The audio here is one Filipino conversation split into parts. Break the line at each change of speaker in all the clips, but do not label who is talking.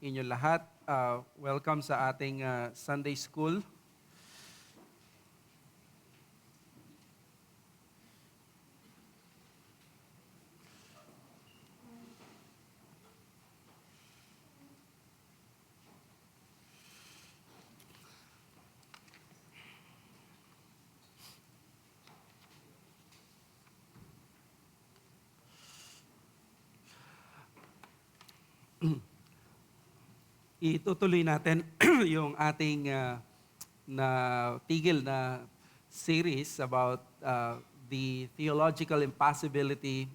inyo lahat. Welcome sa ating Sunday School. Itutuloy natin yung ating na tigil na series about the theological impossibility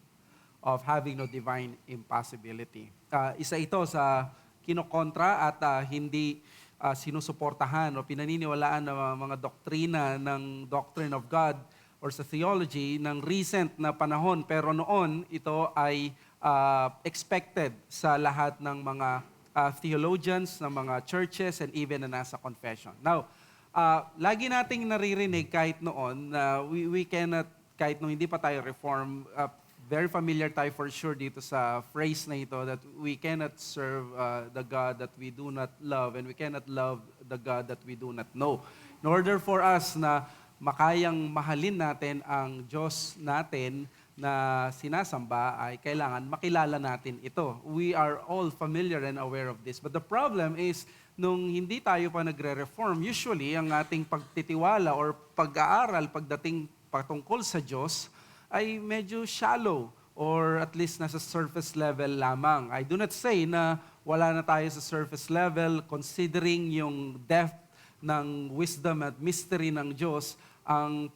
of having no divine impossibility. Isa ito sa kinokontra at hindi sinusuportahan o pinaniniwalaan ng mga doktrina ng Doctrine of God or sa theology ng recent na panahon. Pero noon, ito ay expected sa lahat ng mga theologians, ng mga churches, and even na nasa confession. Now, lagi nating naririnig kahit noon na we cannot, kahit nung hindi pa tayo reform, very familiar tayo for sure dito sa phrase na ito that we cannot serve the God that we do not love and we cannot love the God that we do not know. In order for us na makayang mahalin natin ang Diyos natin na sinasamba ay kailangan makilala natin ito. We are all familiar and aware of this. But the problem is, nung hindi tayo pa nagre-reform, usually ang ating pagtitiwala or pag-aaral pagdating patungkol sa Diyos ay medyo shallow or at least nasa surface level lamang. I do not say na wala na tayo sa surface level considering yung depth ng wisdom at mystery ng Diyos. Ang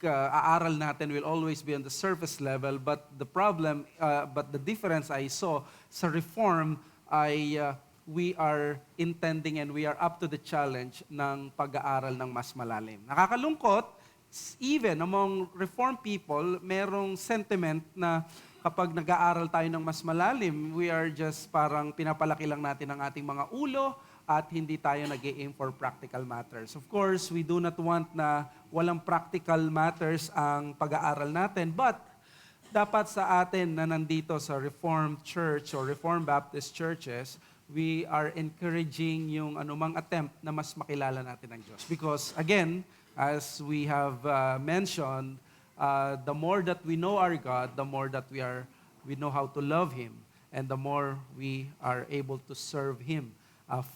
aaral natin will always be on the surface level, but the difference I saw sa reform ay we are intending and we are up to the challenge ng pag-aaral ng mas malalim. Nakakalungkot, even among reformed people, merong sentiment na kapag nag-aaral tayo ng mas malalim, we are just parang pinapalaki lang natin ang ating mga ulo, at hindi tayo nag-aim for practical matters. Of course, we do not want na walang practical matters ang pag-aaral natin, but dapat sa atin na nandito sa Reformed Church or Reformed Baptist churches, we are encouraging yung anumang attempt na mas makilala natin ang Diyos. Because again, as we have mentioned, the more that we know our God, the more that we know how to love Him, and the more we are able to serve Him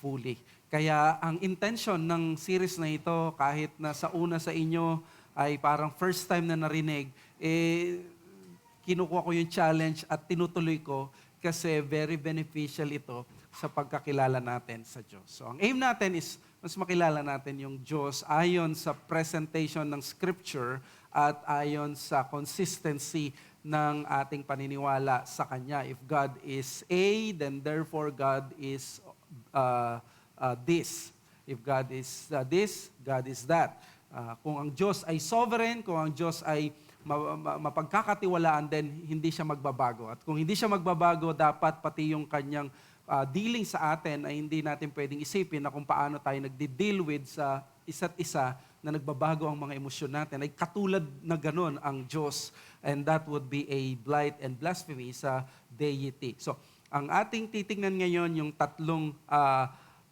fully. Kaya ang intention ng series na ito, kahit na sa una sa inyo ay parang first time na narinig, kinukuha ko yung challenge at tinutuloy ko kasi very beneficial ito sa pagkakilala natin sa Diyos. So ang aim natin is mas makilala natin yung Diyos ayon sa presentation ng Scripture at ayon sa consistency ng ating paniniwala sa Kanya. If God is A, then therefore God is this. If God is this, God is that. Kung ang Diyos ay sovereign, kung ang Diyos ay mapagkakatiwalaan, then hindi siya magbabago. At kung hindi siya magbabago, dapat pati yung kanyang dealing sa atin ay hindi natin pwedeng isipin na kung paano tayo nagdi-deal with sa isa't isa na nagbabago ang mga emosyon natin. Ay katulad na ganun ang Diyos. And that would be a blight and blasphemy sa deity. So, ang ating titingnan ngayon yung tatlong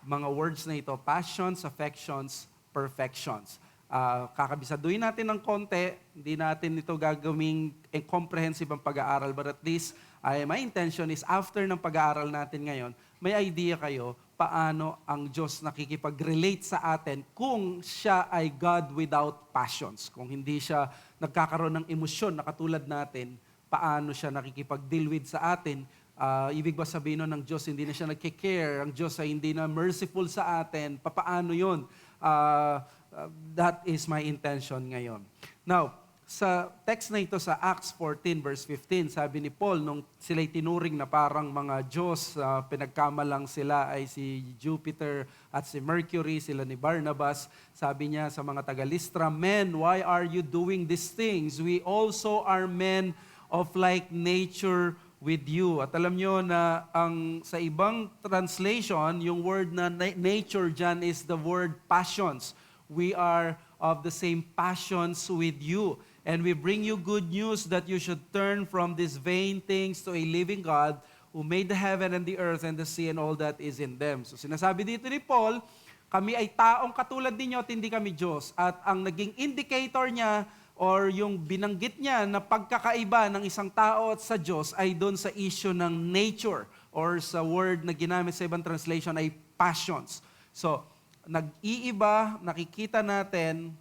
mga words na ito, passions, affections, perfections. Kakabisaduhin natin ng konti, hindi natin ito gagawing comprehensive ang pag-aaral, but at least my intention is after ng pag-aaral natin ngayon, may idea kayo paano ang Diyos nakikipag-relate sa atin kung siya ay God without passions. Kung hindi siya nagkakaroon ng emosyon na katulad natin, paano siya nakikipag-deal with sa atin. Ibig ba sabihin nun ng Diyos, hindi na siya nagkikare, ang Diyos ay hindi na merciful sa atin, papaano yun? That is my intention ngayon. Now, sa text na ito sa Acts 14 verse 15, sabi ni Paul, nung sila'y tinuring na parang mga Diyos, pinagkamalang sila ay si Jupiter at si Mercury, sila ni Barnabas, sabi niya sa mga taga-Listra, "Men, why are you doing these things? We also are men of like nature with you." At alam nyo na sa ibang translation, yung word na nature dyan is the word passions. We are of the same passions with you. And we bring you good news that you should turn from these vain things to a living God who made the heaven and the earth and the sea and all that is in them. So sinasabi dito ni Paul, kami ay taong katulad ninyo at hindi kami Diyos. At ang naging indicator niya or yung binanggit niya na pagkakaiba ng isang tao at sa Diyos ay doon sa issue ng nature or sa word na ginamit sa ibang translation ay passions. So, nag-iiba, nakikita natin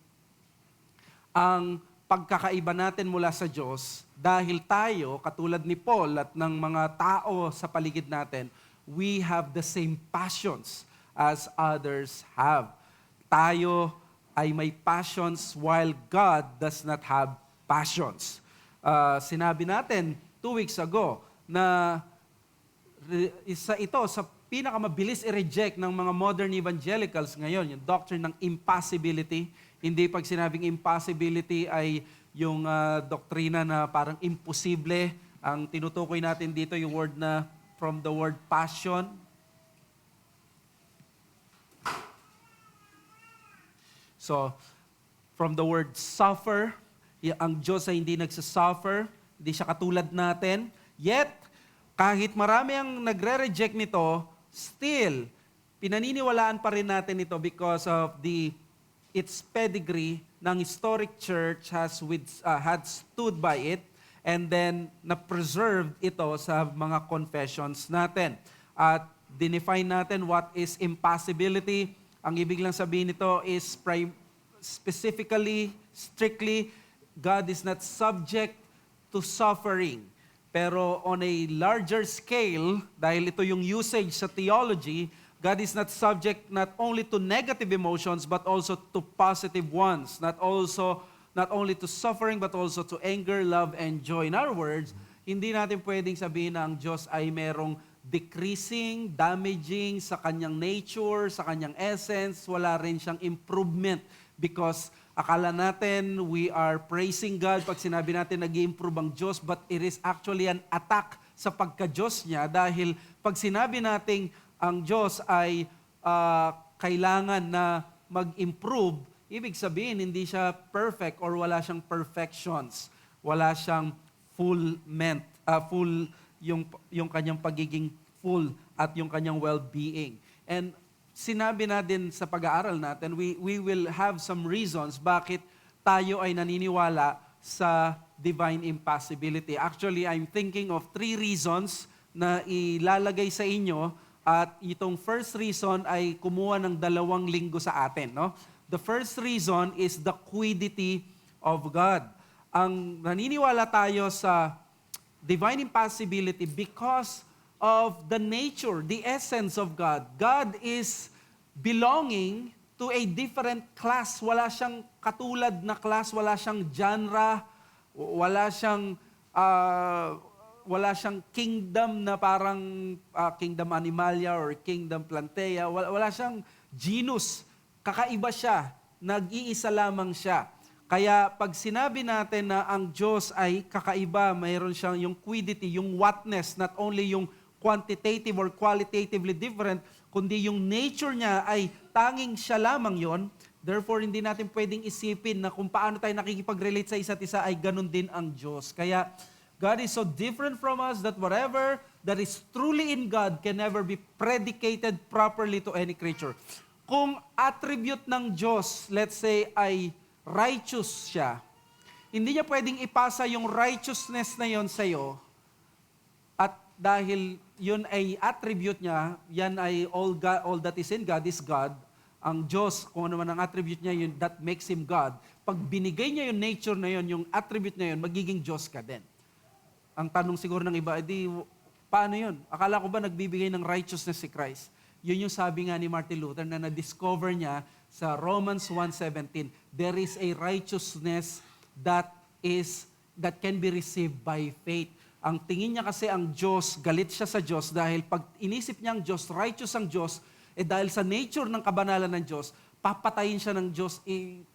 ang pagkakaiba natin mula sa Diyos dahil tayo, katulad ni Paul at ng mga tao sa paligid natin, we have the same passions as others have. Tayo ay may passions while God does not have passions. Sinabi natin 2 weeks ago na isa ito sa pinakamabilis i-reject ng mga modern evangelicals ngayon, yung doctrine ng impossibility. Hindi pag sinabing impossibility ay yung doktrina na parang imposible. Ang tinutukoy natin dito yung word na from the word passion. So, from the word suffer, ang Diyos ay hindi nagsasuffer, hindi siya katulad natin. Yet, kahit marami ang nagre-reject nito, still, pinaniniwalaan pa rin natin ito because of its pedigree ng historic church had stood by it and then na-preserved ito sa mga confessions natin. At define natin what is impossibility. Ang ibig lang sabihin nito is specifically, strictly, God is not subject to suffering. Pero on a larger scale, dahil ito yung usage sa theology, God is not subject not only to negative emotions but also to positive ones. Not only to suffering but also to anger, love, and joy. In other words, hindi natin pwedeng sabihin na ang Diyos ay merong decreasing, damaging sa kanyang nature, sa kanyang essence. Wala rin siyang improvement because akala natin we are praising God pag sinabi natin nag-i-improve ang Diyos, but it is actually an attack sa pagka-Diyos niya dahil pag sinabi nating ang Diyos ay kailangan na mag-improve, ibig sabihin hindi siya perfect or wala siyang perfections. Wala siyang full yung kanyang pagiging full at yung kanyang well-being. And sinabi na din sa pag-aaral natin, we will have some reasons bakit tayo ay naniniwala sa divine impossibility. Actually, I'm thinking of 3 reasons na ilalagay sa inyo. At itong first reason ay kumuha ng 2 linggo sa atin. No? The first reason is the quiddity of God. Ang naniniwala tayo sa divine impossibility because of the nature, the essence of God. God is belonging to a different class. Wala siyang katulad na class, wala siyang genre, wala siyang kingdom na parang kingdom animalia or kingdom plantea. Wala siyang genus. Kakaiba siya. Nag-iisa lamang siya. Kaya pag sinabi natin na ang Diyos ay kakaiba, mayroon siyang yung quiddity, yung whatness, not only yung quantitative or qualitatively different, kundi yung nature niya ay tanging siya lamang yon. Therefore, hindi natin pwedeng isipin na kung paano tayo nakikipag-relate sa isa't isa ay ganun din ang Diyos. Kaya God is so different from us that whatever that is truly in God can never be predicated properly to any creature. Kung attribute ng Diyos, let's say, ay righteous siya, hindi niya pwedeng ipasa yung righteousness na yon sa iyo. At dahil yun ay attribute niya, yan ay all that is in God is God. Ang Diyos, kung ano man ang attribute niya, yun, that makes Him God. Pag binigay niya yung nature na yun, yung attribute na yun, magiging Diyos ka din. Ang tanong siguro ng iba, paano yun? Akala ko ba nagbibigay ng righteousness si Christ? Yun yung sabi nga ni Martin Luther na na-discover niya sa Romans 1:17. There is a righteousness that can be received by faith. Ang tingin niya kasi ang Diyos, galit siya sa Diyos dahil pag inisip niya ang Diyos, righteous ang Diyos, dahil sa nature ng kabanalan ng Diyos, papatayin siya ng Diyos,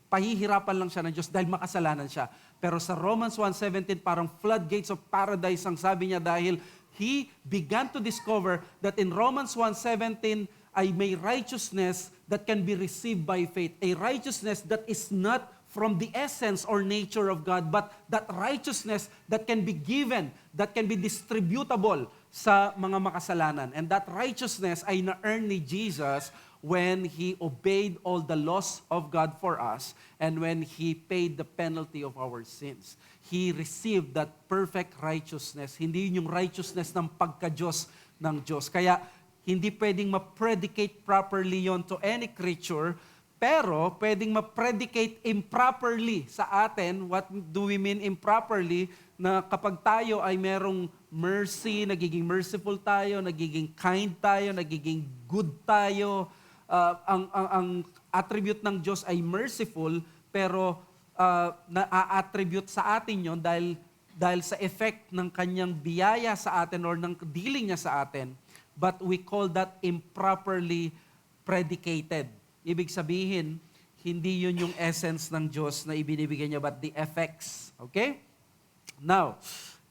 pahihirapan lang siya ng Diyos dahil makasalanan siya. Pero sa Romans 1:17, parang floodgates of paradise ang sabi niya dahil he began to discover that in Romans 1:17 ay may righteousness that can be received by faith. A righteousness that is not from the essence or nature of God, but that righteousness that can be given, that can be distributable, sa mga makasalanan. And that righteousness ay na-earn ni Jesus when He obeyed all the laws of God for us and when He paid the penalty of our sins. He received that perfect righteousness. Hindi yun yung righteousness ng pagka-Diyos ng Diyos. Kaya hindi pwedeng ma-predicate properly yon to any creature, pero pwedeng ma-predicate improperly sa atin. What do we mean improperly? Na kapag tayo ay merong mercy, nagiging merciful tayo, nagiging kind tayo, nagiging good tayo. Ang attribute ng Diyos ay merciful, pero na-attribute sa atin yon dahil sa effect ng kanyang biyaya sa atin or ng dealing niya sa atin. But we call that improperly predicated. Ibig sabihin, hindi yun yung essence ng Diyos na ibinibigay niya, but the effects. Okay? Now,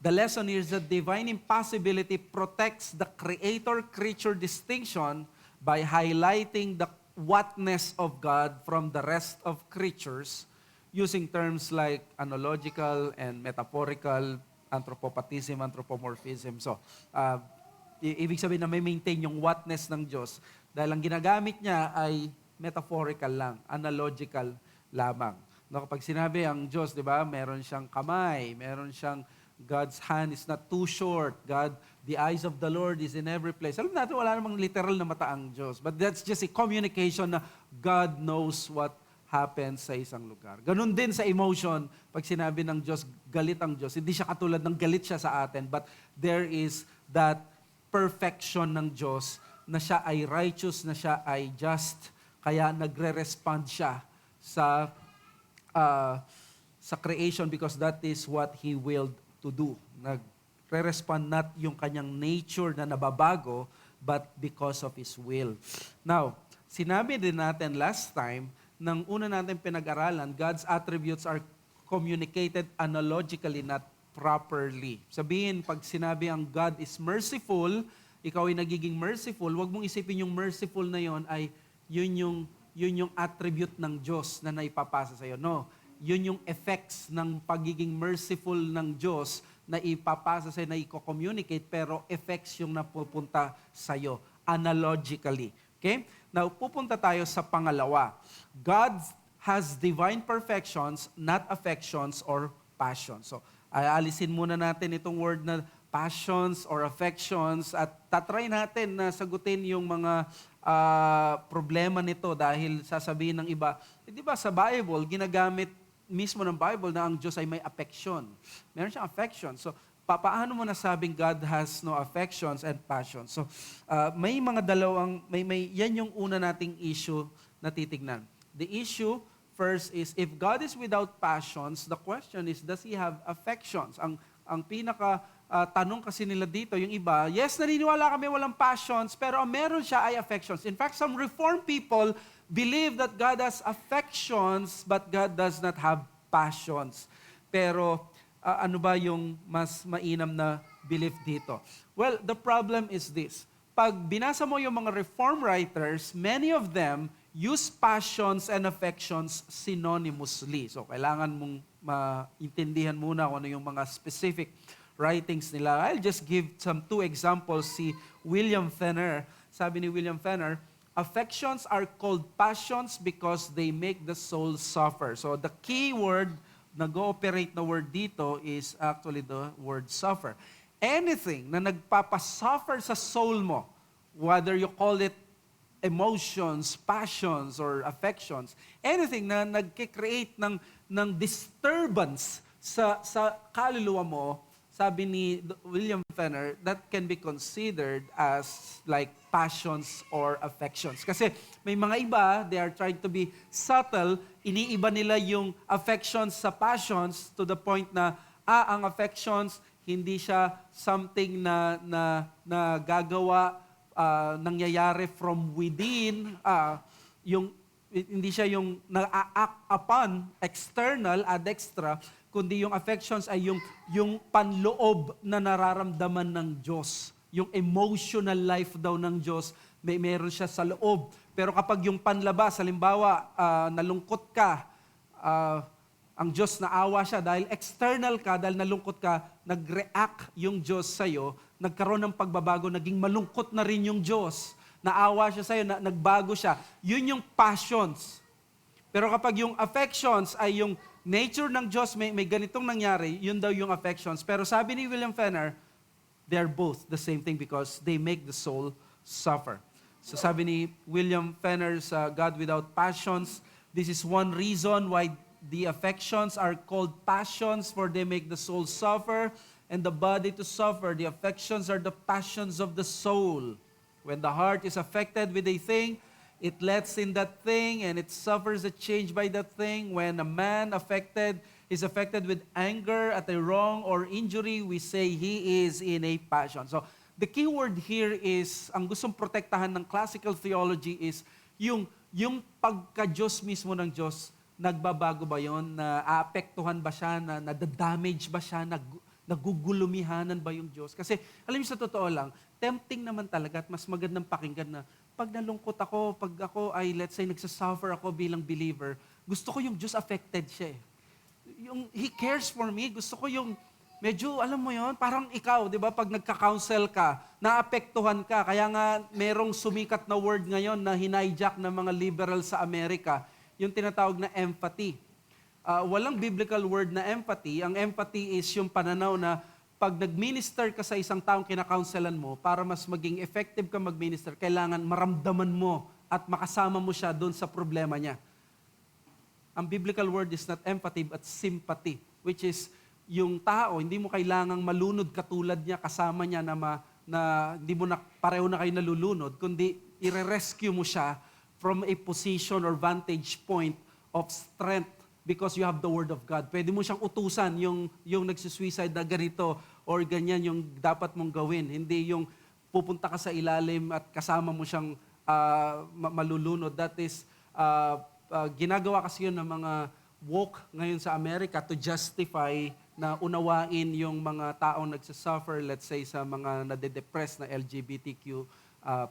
the lesson here is that divine impossibility protects the creator-creature distinction by highlighting the whatness of God from the rest of creatures using terms like analogical and metaphorical, anthropopathism, anthropomorphism. So, ibig sabihin na may maintain yung whatness ng Diyos dahil ang ginagamit niya ay metaphorical lang, analogical lamang. No, kapag sinabi ang Diyos, di ba, meron siyang kamay, meron siyang God's hand is not too short. God, the eyes of the Lord is in every place. Alam natin, wala namang literal na mata ang Diyos. But that's just a communication na God knows what happens sa isang lugar. Ganun din sa emotion, pag sinabi ng Diyos, galit ang Diyos. Hindi siya katulad ng galit siya sa atin, but there is that perfection ng Diyos na siya ay righteous, na siya ay just, kaya nagre-respond siya sa creation because that is what He willed to do. Nagre-respond not yung kanyang nature na nababago, but because of His will. Now, sinabi din natin last time, nang una natin pinag-aralan, God's attributes are communicated analogically, not properly. Sabihin, pag sinabi ang God is merciful, ikaw ay nagiging merciful, wag mong isipin yung merciful na yon ay yun yung attribute ng Diyos na naipapasa sa iyo. No, yun yung effects ng pagiging merciful ng Diyos na ipapasa sa iyo, na i-communicate, pero effects yung napupunta sa iyo analogically. Okay? Now, pupunta tayo sa pangalawa. God has divine perfections, not affections or passions. So, aalisin muna natin itong word na passions or affections at tatry natin na sagutin yung mga problema nito dahil sasabihin ng iba, di ba sa Bible, ginagamit mismo ng Bible na ang Diyos ay may affection. Meron siyang affection. So, paano mo nasabing God has no affections and passions? So, may mga dalawang, yan yung una nating issue na titignan. The issue first is, if God is without passions, the question is, does He have affections? Ang pinaka tanong kasi nila dito, yung iba, yes, naniniwala kami walang passions, pero ang meron siya ay affections. In fact, some Reformed people believe that God has affections, but God does not have passions. Pero, ano ba yung mas mainam na belief dito? Well, the problem is this. Pag binasa mo yung mga Reform writers, many of them use passions and affections synonymously. So, kailangan mong maintindihan muna kung ano yung mga specific writings nila. I'll just give two examples. Si William Fenner, sabi ni William Fenner, affections are called passions because they make the soul suffer. So, the key word nag-ooperate na word dito is actually the word suffer. Anything na nagpapasuffer sa soul mo, whether you call it emotions, passions, or affections, anything na nagkikreate ng disturbance sa kaluluwa mo, sabi ni William Fenner, that can be considered as like passions or affections. Kasi may mga iba, they are trying to be subtle, iniiba nila yung affections sa passions to the point na, ang affections, hindi siya something na gagawa, nangyayari from within, hindi siya yung na-act upon, external, ad extra, kundi yung affections ay yung panloob na nararamdaman ng Diyos. Yung emotional life daw ng Diyos, meron siya sa loob. Pero kapag yung panlabas, halimbawa, nalungkot ka, ang Diyos naawa siya dahil external ka, dahil nalungkot ka, nag-react yung Diyos sa'yo nagkaroon ng pagbabago, naging malungkot na rin yung Diyos. Naawa siya sa'yo, nagbago siya. Yun yung passions. Pero kapag yung affections ay yung nature ng Diyos, may ganitong nangyari, yun daw yung affections. Pero sabi ni William Fenner, they're both the same thing because they make the soul suffer. So sabi ni William Fenner sa God Without Passions, this is one reason why the affections are called passions, for they make the soul suffer and the body to suffer. The affections are the passions of the soul. When the heart is affected with a thing, it lets in that thing and it suffers a change by that thing. When a man is affected with anger at a wrong or injury, we say he is in a passion. So the key word here is, ang gustong protektahan ng classical theology is yung pagka-Diyos mismo ng Diyos, nagbabago ba yon? Naapektuhan ba siya? Nadadamage ba siya? Nagugulumihanan ba yung Diyos? Kasi alam niyo sa totoo lang, tempting naman talaga at mas magandang pakinggan na pag nalungkot ako, pag ako ay let's say nagsasuffer ako bilang believer, gusto ko yung Diyos affected siya eh. Yung He cares for me, gusto ko yung medyo, alam mo yon, parang ikaw, di ba, pag nagka-counsel ka, naapektuhan ka. Kaya nga, merong sumikat na word ngayon na hinijack ng mga liberal sa Amerika, yung tinatawag na empathy. Walang biblical word na empathy. Ang empathy is yung pananaw na pag nag-minister ka sa isang taong kinakounselan mo, para mas maging effective ka mag-minister, kailangan maramdaman mo at makasama mo siya doon sa problema niya. Ang biblical word is not empathy but sympathy, which is yung tao, hindi mo kailangang malunod katulad niya, kasama niya na hindi mo na pareho na kayo nalulunod, kundi i-rescue mo siya from a position or vantage point of strength because you have the Word of God. Pwede mo siyang utusan yung nagsisuicide na ganito or ganyan yung dapat mong gawin. Hindi yung pupunta ka sa ilalim at kasama mo siyang malulunod. That is, ginagawa kasi yun ng mga woke ngayon sa Amerika to justify na unawain yung mga taong nagsasuffer, let's say sa mga nade-depress na LGBTQ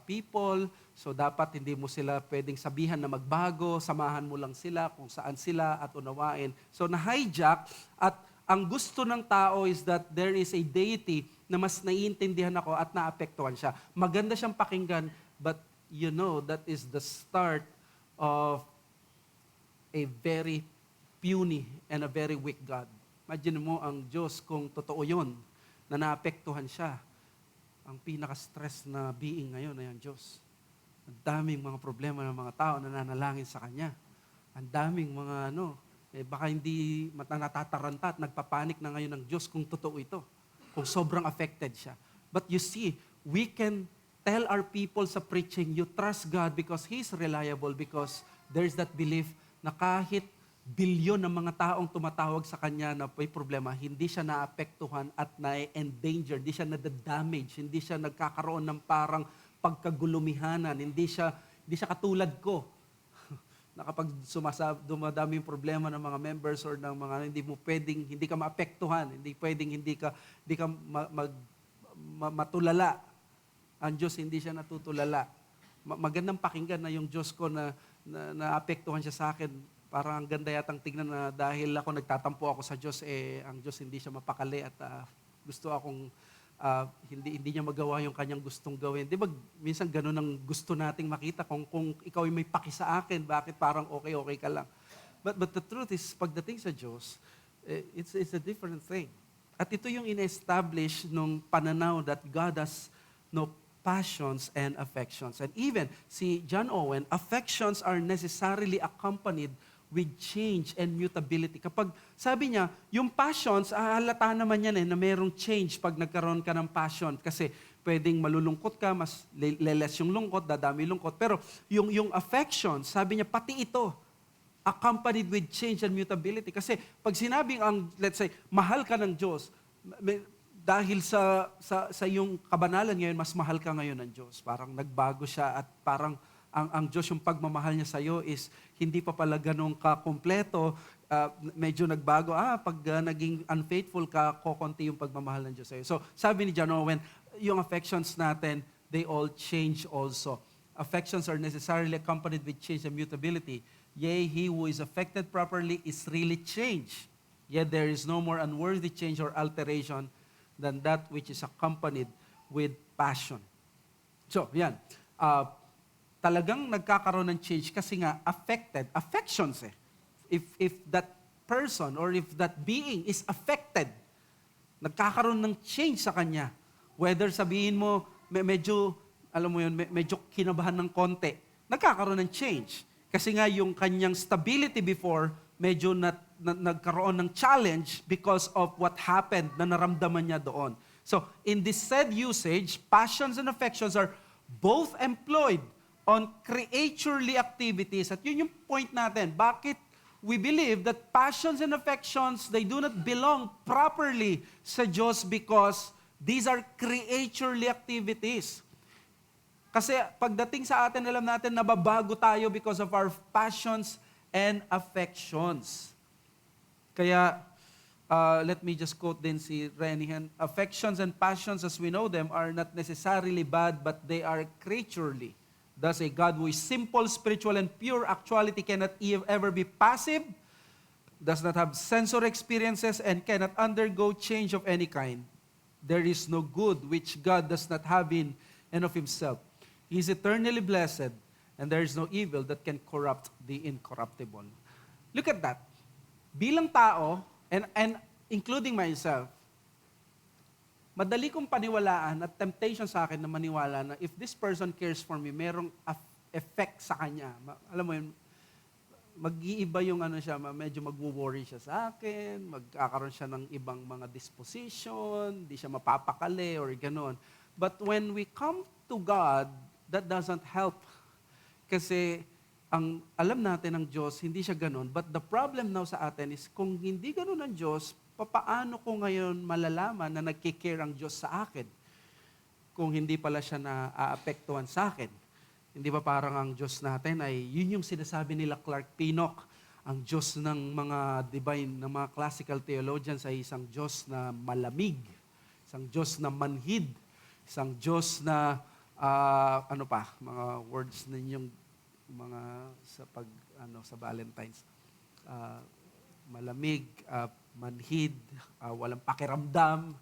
people. So dapat hindi mo sila pwedeng sabihan na magbago, samahan mo lang sila kung saan sila at unawain. So na-hijack at ang gusto ng tao is that there is a deity na mas naiintindihan ako at naapektuhan siya. Maganda siyang pakinggan, but you know that is the start of a very puny and a very weak God. Imagine mo ang Diyos kung totoo yun, na naapektuhan siya. Ang pinaka-stress na being ngayon ay ang Diyos. Ang daming mga problema ng mga tao na nanalangin sa Kanya. Ang daming mga baka hindi natataranta at nagpapanik na ngayon ng Diyos kung totoo ito. Kung sobrang affected siya. But you see, we can tell our people sa preaching, you trust God because He's reliable, because there's that belief na kahit bilyon ng mga taong tumatawag sa Kanya na may problema, hindi siya naapektuhan at na-endanger, hindi siya nadadamage, hindi siya nagkakaroon ng parang pagkagulumihanan, hindi siya katulad ko na kapag dumadami yung problema ng mga members or ng mga hindi ka maapektuhan, hindi ka matulala. Ang Diyos hindi siya natutulala. Magandang pakinggan na yung Diyos ko na naapektuhan siya sa akin. Parang ang ganda yatang tignan na dahil ako nagtatampo ako sa Diyos, ang Diyos hindi siya mapakali at gusto akong hindi niya magawa yung kanyang gustong gawin. Di ba minsan ganun ang gusto nating makita kung ikaw ay may paki sa akin, bakit parang okay ka lang. But the truth is, pagdating sa Diyos, it's a different thing. At ito yung in-establish nung pananaw that God has no passions and affections. And even si John Owen, affections are necessarily accompanied with change and mutability. Kapag sabi niya, yung passions, halata naman yan na mayroong change pag nagkaroon ka ng passion. Kasi pwedeng malulungkot ka, mas leles yung lungkot, dadami yung lungkot. Pero yung affections, sabi niya, pati ito, accompanied with change and mutability. Kasi pag sinabing, let's say, mahal ka ng Diyos, dahil sa iyong kabanalan ngayon, mas mahal ka ngayon ng Diyos. Parang nagbago siya at parang ang Diyos, yung pagmamahal niya sa iyo is hindi pa pala ganun ka-kompleto, medyo nagbago. Pag naging unfaithful ka, kokonti yung pagmamahal ng Diyos sa iyo. So, sabi ni John Owen, yung affections natin, they all change also. Affections are necessarily accompanied with change and mutability. Yea, he who is affected properly is really changed. Yet there is no more unworthy change or alteration than that which is accompanied with passion. So, yan. Talagang nagkakaroon ng change kasi nga affections eh. If that person or if that being is affected, nagkakaroon ng change sa kanya. Whether sabihin mo, medyo, alam mo yun, medyo kinabahan ng konti, nagkakaroon ng change. Kasi nga yung kanyang stability before, medyo nagkaroon ng challenge because of what happened na naramdaman niya doon. So, in this said usage, passions and affections are both employed on creaturely activities. At yun yung point natin. Bakit we believe that passions and affections, they do not belong properly sa Diyos because these are creaturely activities. Kasi pagdating sa atin, alam natin, nababago tayo because of our passions and affections. Kaya, let me just quote din si Renihan. Affections and passions as we know them are not necessarily bad, but they are creaturely. Thus, a God who is simple, spiritual, and pure actuality cannot ever be passive, does not have sensory experiences, and cannot undergo change of any kind. There is no good which God does not have in and of himself. He is eternally blessed, and there is no evil that can corrupt the incorruptible. Look at that. Bilang tao, and including myself, madali kong paniwalaan at temptation sa akin na maniwala na if this person cares for me, merong effect sa kanya. Alam mo yun, mag-iiba yung siya, medyo mag-worry siya sa akin, magkakaroon siya ng ibang mga disposition, di siya mapapakali or gano'n. But when we come to God, that doesn't help. Kasi ang alam natin ng Diyos, hindi siya gano'n. But the problem now sa atin is kung hindi gano'n ang Diyos, paano ko ngayon malalaman na nagkikare ang Diyos sa akin kung hindi pala siya na-aapektuhan sa akin? Hindi ba parang ang Diyos natin ay, yun yung sinasabi nila Clark Pinnock, ang Diyos ng mga divine, ng mga classical theologians ay isang Diyos na malamig, isang Diyos na manhid, isang Diyos na, mga words ninyong mga sa Valentine's, malamig, manhid, walang pakiramdam,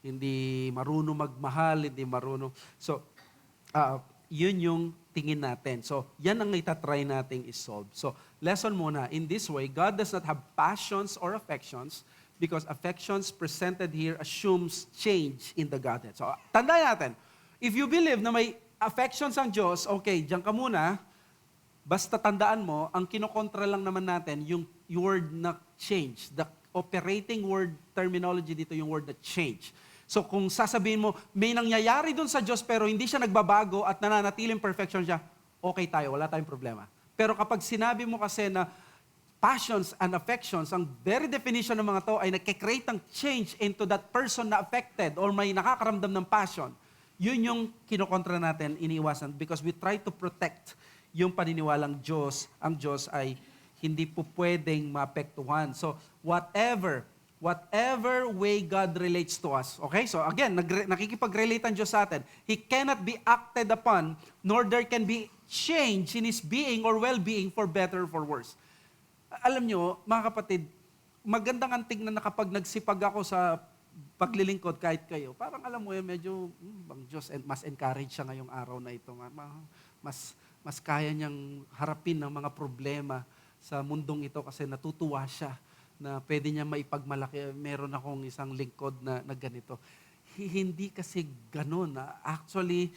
hindi marunong magmahal, hindi marunong. So, yun yung tingin natin. So, yan ang itatry nating isolve. So, lesson muna, in this way, God does not have passions or affections because affections presented here assumes change in the Godhead. So, tandaan natin, if you believe na may affections ang Diyos, okay, diyan ka muna, basta tandaan mo, ang kinokontra lang naman natin, yung word na change. The operating word terminology dito, yung word na change. So kung sasabihin mo, may nangyayari dun sa Diyos pero hindi siya nagbabago at nananatiling perfection siya, okay tayo, wala tayong problema. Pero kapag sinabi mo kasi na passions and affections, ang very definition ng mga to ay nagkikreate ng change into that person na affected or may nakakaramdam ng passion, yun yung kinokontra natin, iniiwasan, because we try to protect yung paniniwalang Diyos, ang Diyos ay hindi po pwedeng maapektuhan. So, whatever way God relates to us, okay? So, again, nakikipag-relate ang Diyos sa atin. He cannot be acted upon, nor there can be change in His being or well-being for better or for worse. Alam nyo, mga kapatid, magandang ang tingnan na kapag nagsipag ako sa paglilingkod kahit kayo, parang alam mo yun, medyo, ang Diyos, mas encourage siya ngayong araw na ito. Mas kaya niyang harapin ng mga problema sa mundong ito kasi natutuwa siya na pwede niya maipagmalaki. Meron akong isang lingkod na ganito. Hindi kasi ganun. Actually,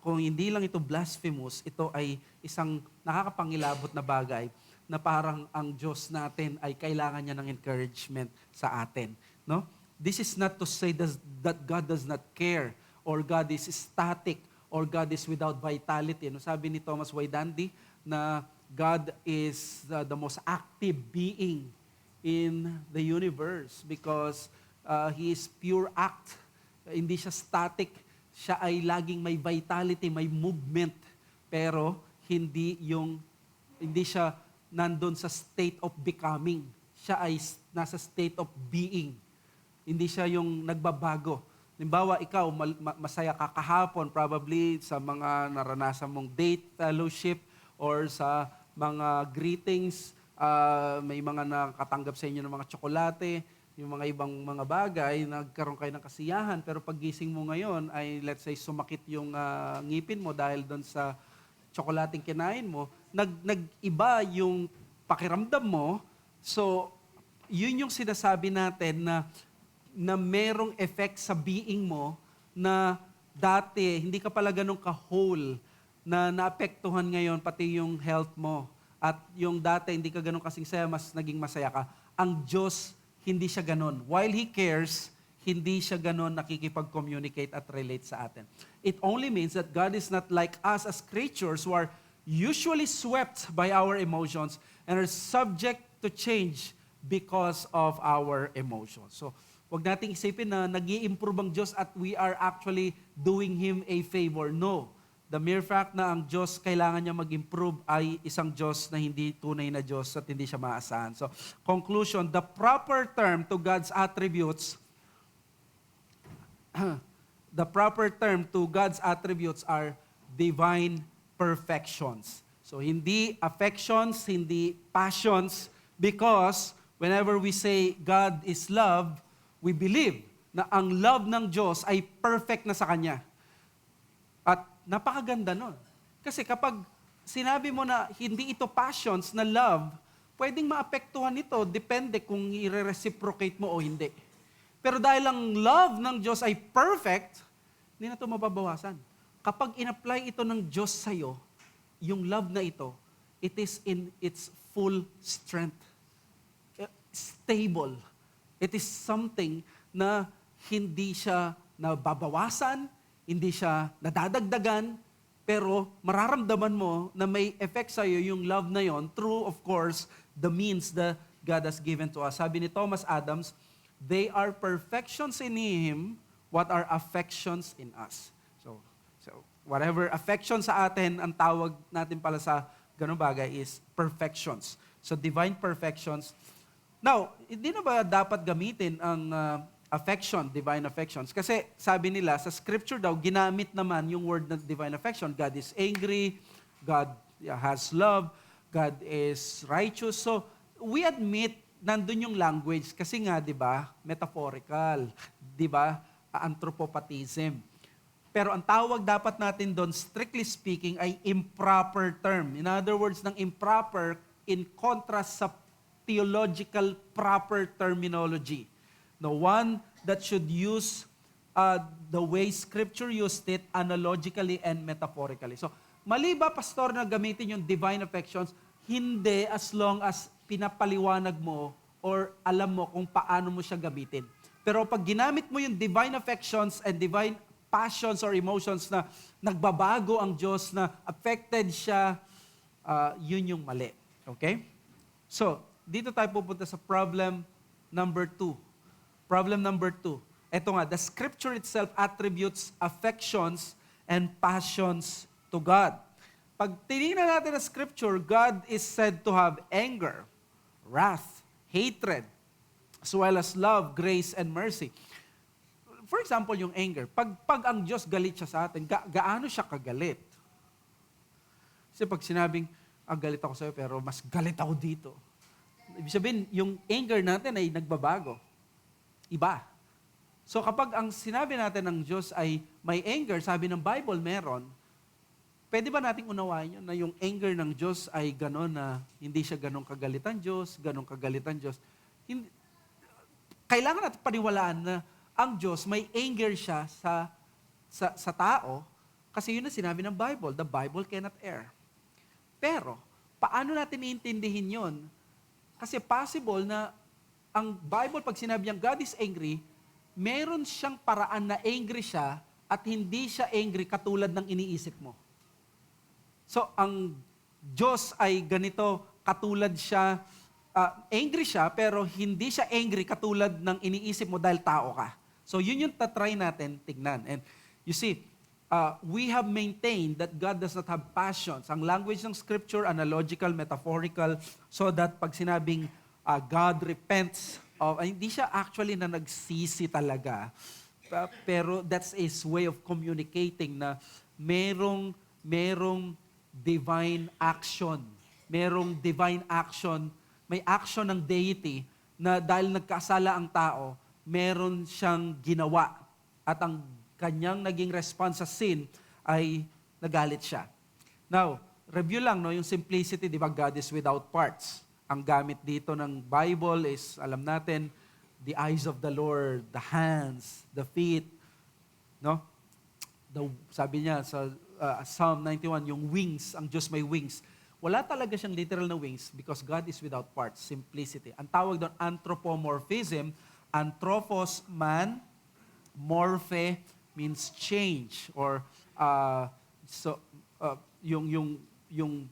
kung hindi lang ito blasphemous, ito ay isang nakakapangilabot na bagay na parang ang Diyos natin ay kailangan niya ng encouragement sa atin. No? This is not to say that God does not care or God is static or God is without vitality. No, sabi ni Thomas Waidandy na God is the most active being in the universe because He is pure act. Hindi siya static. Siya ay laging may vitality, may movement. Pero hindi siya nandun sa state of becoming. Siya ay nasa state of being. Hindi siya yung nagbabago. Halimbawa, ikaw, masaya ka kahapon, probably sa mga naranasan mong date, fellowship, or sa mga greetings, may mga nakatanggap sa inyo ng mga tsokolate, yung mga ibang mga bagay, nagkaroon kayo ng kasiyahan, pero paggising mo ngayon ay let's say sumakit yung ngipin mo dahil doon sa tsokolating kinain mo, nag-iba yung pakiramdam mo. So, yun yung sinasabi natin na merong effect sa being mo na dati hindi ka pala ganun ka-whole na naapektuhan ngayon pati yung health mo. At yung dati hindi ka ganun kasing saya, mas naging masaya ka. Ang Diyos, hindi siya ganun. While He cares, hindi siya ganun nakikipag-communicate at relate sa atin. It only means that God is not like us as creatures who are usually swept by our emotions and are subject to change because of our emotions. So, wag nating isipin na nag-i-improve ang Diyos at we are actually doing Him a favor. No. The mere fact na ang Diyos kailangan niya mag-improve ay isang Diyos na hindi tunay na Diyos at hindi siya maasahan. So, conclusion, the proper term to God's attributes are divine perfections. So, hindi affections, hindi passions, because whenever we say God is love, we believe na ang love ng Diyos ay perfect na sa Kanya. At napakaganda nun. Kasi kapag sinabi mo na hindi ito passions na love, pwedeng maapektuhan ito, depende kung i-reciprocate mo o hindi. Pero dahil ang love ng Diyos ay perfect, hindi na ito mababawasan. Kapag in-apply ito ng Diyos sa'yo, yung love na ito, it is in its full strength. Stable. It is something na hindi siya nababawasan, hindi siya nadadagdagan, pero mararamdaman mo na may effect sa'yo yung love na yon through, of course, the means that God has given to us. Sabi ni Thomas Adams, they are perfections in Him, what are affections in us. So whatever affection sa atin, ang tawag natin pala sa ganung bagay is perfections. So divine perfections. Now, hindi na ba dapat gamitin ang affection, divine affections? Kasi sabi nila, sa scripture daw, ginamit naman yung word na divine affection. God is angry, God has love, God is righteous. So, we admit, nandun yung language. Kasi nga, di ba, metaphorical. Di ba, anthropopathism. Pero ang tawag dapat natin doon, strictly speaking, ay improper term. In other words, ng improper in contrast sa theological proper terminology. The one that should use the way Scripture used it analogically and metaphorically. So, mali ba, pastor, na gamitin yung divine affections? Hindi, as long as pinapaliwanag mo or alam mo kung paano mo siya gamitin. Pero pag ginamit mo yung divine affections and divine passions or emotions na nagbabago ang Diyos, na affected siya, yun yung mali. Okay? So, dito tayo pupunta sa problem number 2. Problem number 2. Ito nga, the Scripture itself attributes affections and passions to God. Pag tinignan natin ang Scripture, God is said to have anger, wrath, hatred, as well as love, grace, and mercy. For example, yung anger. Pag ang Diyos galit siya sa atin, gaano siya kagalit? Kasi pag sinabing, galit ako sa'yo, pero mas galit ako dito. Ibig sabihin, yung anger natin ay nagbabago. Iba. So kapag ang sinabi natin ng Diyos ay may anger, sabi ng Bible meron, pwede ba nating unawain yun na yung anger ng Diyos ay gano'n na hindi siya gano'ng kagalitan Diyos, gano'ng kagalitan Diyos. Kailangan natin paniwalaan na ang Diyos may anger siya sa tao kasi yun ang sinabi ng Bible. The Bible cannot err. Pero, paano natin iintindihin yun? Kasi possible na ang Bible, pag sinabi niyang God is angry, meron siyang paraan na angry siya at hindi siya angry katulad ng iniisip mo. So, ang Diyos ay ganito, katulad siya, angry siya, pero hindi siya angry katulad ng iniisip mo dahil tao ka. So, yun yung tatry natin tignan. And you see, we have maintained that God does not have passions. Ang language ng Scripture, analogical, metaphorical, so that pag sinabing God repents, hindi siya actually na nagsisi talaga. Pero that's his way of communicating na merong divine action. Merong divine action, may action ng deity na dahil nagkasala ang tao, meron siyang ginawa. At ang kanyang naging response sa sin ay nagalit siya. Now, review lang, no, yung simplicity, di ba, God is without parts. Ang gamit dito ng Bible is, alam natin, the eyes of the Lord, the hands, the feet, no? Sabi niya sa Psalm 91, yung wings, ang Diyos may wings. Wala talaga siyang literal na wings because God is without parts, simplicity. Ang tawag doon, anthropomorphism. Anthropos, man. Morphe means change or yung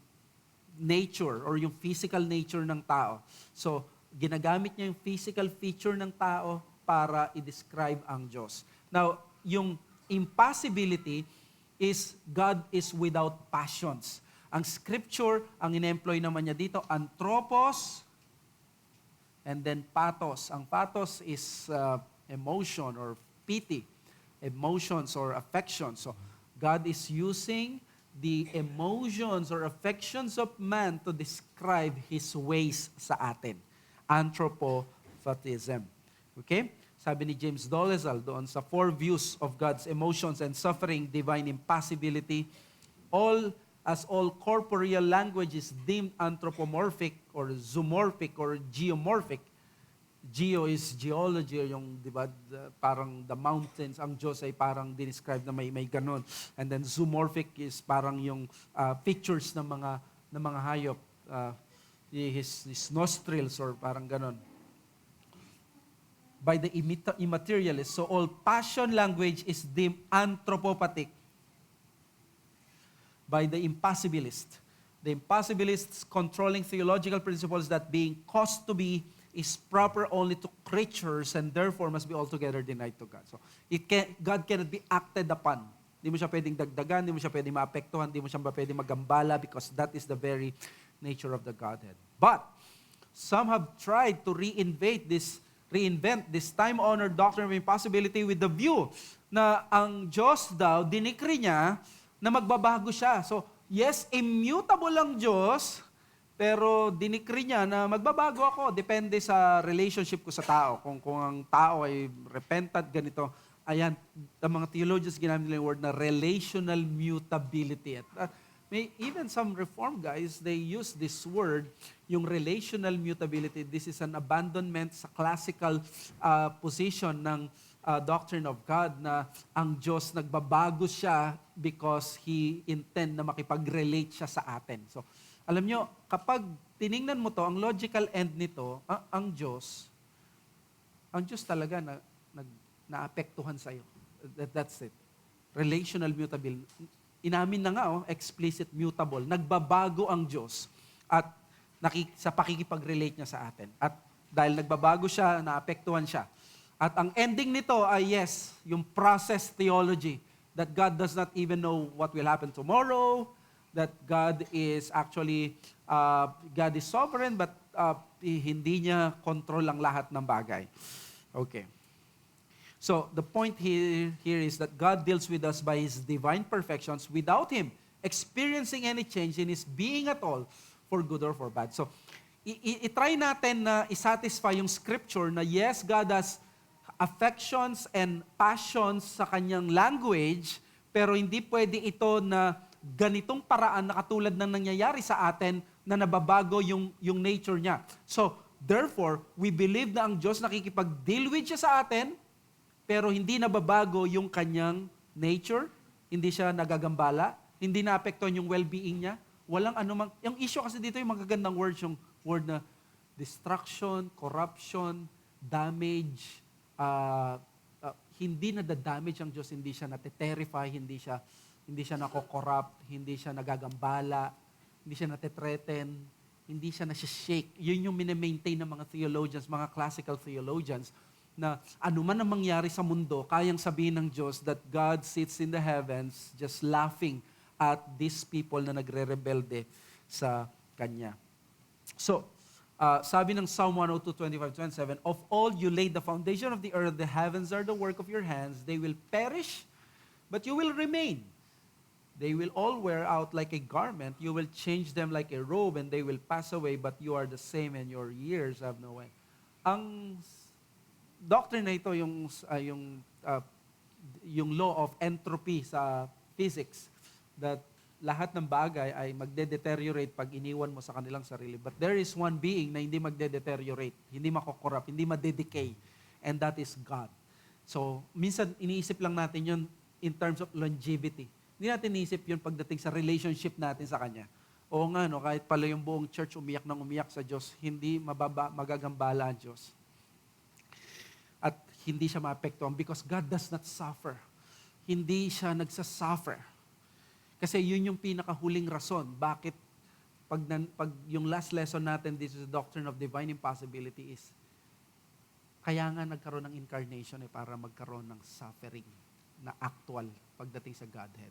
nature or yung physical nature ng tao. So, ginagamit niya yung physical feature ng tao para i-describe ang Diyos. Now, yung impossibility is God is without passions. Ang scripture, ang in-employ naman niya dito, anthropos and then pathos. Ang pathos is emotion or pity, emotions or affections. So, God is using the emotions or affections of man to describe His ways sa atin. Anthropophatism. Okay? Sabi ni James Dolezal doon sa 4 views of God's emotions and suffering, divine impassibility, all corporeal language is deemed anthropomorphic or zoomorphic or geomorphic. Geo is geology, yung, di ba, parang the mountains. Ang Diyos ay parang describe na may ganon. And then zoomorphic is parang yung pictures ng mga hayop. His nostrils or parang ganon. By the immaterialist. So all passion language is deemed anthropopathic by the impossibilist. The impossibilists controlling theological principles that being caused to be is proper only to creatures and therefore must be altogether denied to God. So, God cannot be acted upon. Hindi mo siya pwedeng dagdagan, hindi mo siya pwedeng maapektuhan, hindi mo siya pwedeng magambala because that is the very nature of the Godhead. But, some have tried to reinvent this time-honored doctrine of impossibility with the view na ang Diyos daw, dinikri niya na magbabago siya. So, yes, immutable ang Diyos, pero dinikri niya na magbabago ako. Depende sa relationship ko sa tao. Kung ang tao ay repentant, ganito. Ayan, ang mga theologians ginamit nila yung word na relational mutability. At even some reform guys, they use this word, yung relational mutability. This is an abandonment sa classical position ng doctrine of God na ang Diyos nagbabago siya because He intend na makipag-relate siya sa atin. So, alam nyo, kapag tiningnan mo to, ang logical end nito, ang Diyos talaga naapektuhan sa'yo. That's it. Relational mutable. Inamin na nga, explicit mutable. Nagbabago ang Diyos at sa pakikipag-relate niya sa atin. At dahil nagbabago siya, naapektuhan siya. At ang ending nito ay yes, yung process theology, that God does not even know what will happen tomorrow, that God is actually, God is sovereign, but hindi niya control ang lahat ng bagay. Okay. So, the point here is that God deals with us by His divine perfections without Him experiencing any change in His being at all, for good or for bad. So, i-try natin na isatisfy yung scripture na yes, God has affections and passions sa kanyang language, pero hindi pwede ito na ganitong paraan na katulad ng nangyayari sa atin na nababago yung nature niya. So, therefore, we believe na ang Diyos nakikipag-deal with siya sa atin, pero hindi nababago yung kanyang nature, hindi siya nagagambala, hindi naapektuhan yung well-being niya, walang anumang, yung issue kasi dito yung magagandang words, yung word na destruction, corruption, damage, hindi na-damage ang Diyos, hindi siya nate-terrify, hindi siya nako-corrupt, hindi siya nagagambala, hindi siya nate-threaten, hindi siya nasi-shake. Yun yung mini-maintain ng mga theologians, mga classical theologians, na anuman ang mangyari sa mundo, kayang sabihin ng Diyos that God sits in the heavens just laughing at these people na nagre-rebelde sa Kanya. So, sabi ng Psalm 102:25-27, of all you laid the foundation of the earth, the heavens are the work of your hands, they will perish, but you will remain. They will all wear out like a garment. You will change them like a robe, and they will pass away, but you are the same, and your years have no end. Ang doctrine na ito, yung law of entropy sa physics, that lahat ng bagay ay magde-deteriorate pag iniwan mo sa kanilang sarili. But there is one being na hindi magde-deteriorate, hindi makokorrupt, hindi madedecay, and that is God. So, minsan iniisip lang natin yun in terms of longevity. Hindi natin iniisip yun pagdating sa relationship natin sa Kanya. Oo nga, no, kahit pala yung buong church umiyak ng umiyak sa Diyos, hindi magagambala ang Diyos. At hindi siya maapektuhan because God does not suffer. Hindi siya nagsasuffer. Kasi yun yung pinakahuling rason bakit pag yung last lesson natin, this is the doctrine of divine impossibility, is kaya nga nagkaroon ng incarnation para magkaroon ng suffering na actual pagdating sa Godhead.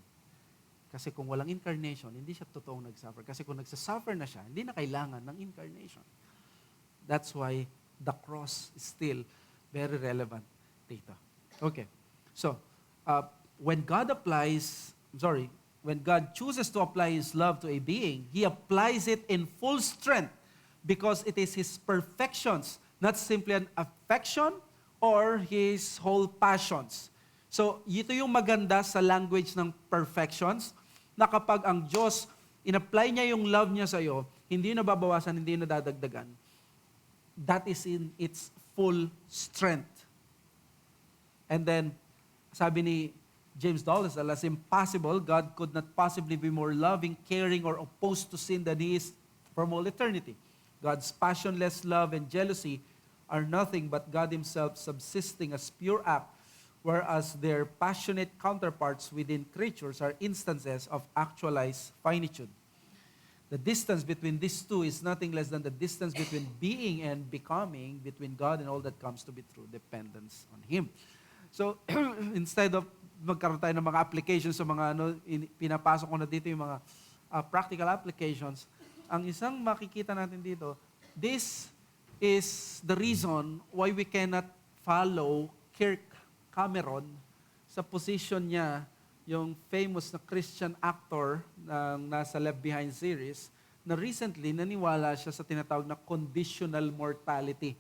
Kasi kung walang incarnation, hindi siya totoong nagsuffer. Kasi kung nagsasuffer na siya, hindi na kailangan ng incarnation. That's why the cross is still very relevant dito. Okay. So, when God chooses to apply His love to a being, He applies it in full strength because it is His perfections, not simply an affection or His whole passions. So, ito yung maganda sa language ng perfections, na kapag ang Diyos, in-apply niya yung love niya sa iyo, hindi nababawasan, hindi nadadagdagan. That is in its full strength. And then, sabi ni James Dolezal, as impossible, God could not possibly be more loving, caring, or opposed to sin than He is from all eternity. God's passionless love and jealousy are nothing but God Himself subsisting as pure act, whereas their passionate counterparts within creatures are instances of actualized finitude. The distance between these two is nothing less than the distance between being and becoming, between God and all that comes to be true dependence on Him. So, instead of magkaroon tayo ng mga applications sa mga pinapasok ko na dito yung mga practical applications, ang isang makikita natin dito, this is the reason why we cannot follow Kirk Cameron sa position niya, yung famous na Christian actor na nasa Left Behind series, na recently naniwala siya sa tinatawag na conditional mortality.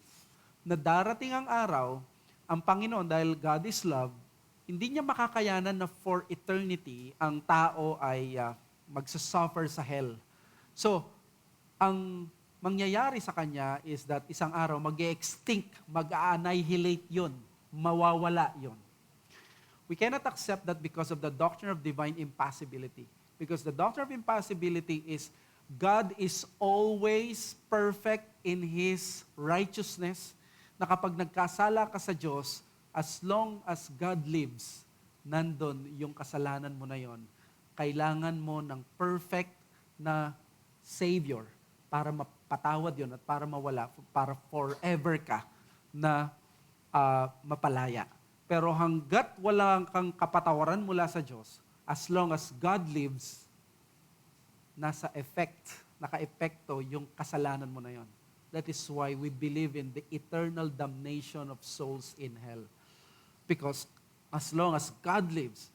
Na darating ang araw, ang Panginoon, dahil God is love, hindi niya makakayanan na for eternity ang tao ay magsasuffer sa hell. So, ang mangyayari sa kanya is that isang araw mag-extinct, mag-annihilate yun, mawawala yun. We cannot accept that because of the doctrine of divine impossibility. Because the doctrine of impossibility is God is always perfect in His righteousness, na kapag nagkasala ka sa Diyos, as long as God lives, nandun yung kasalanan mo na yon. Kailangan mo ng perfect na Savior para mapatawad yon at para mawala, para forever ka na mapalaya. Pero hanggat wala kang kapatawaran mula sa Diyos, as long as God lives, naka-epekto yung kasalanan mo na yon. That is why we believe in the eternal damnation of souls in hell. Because as long as God lives,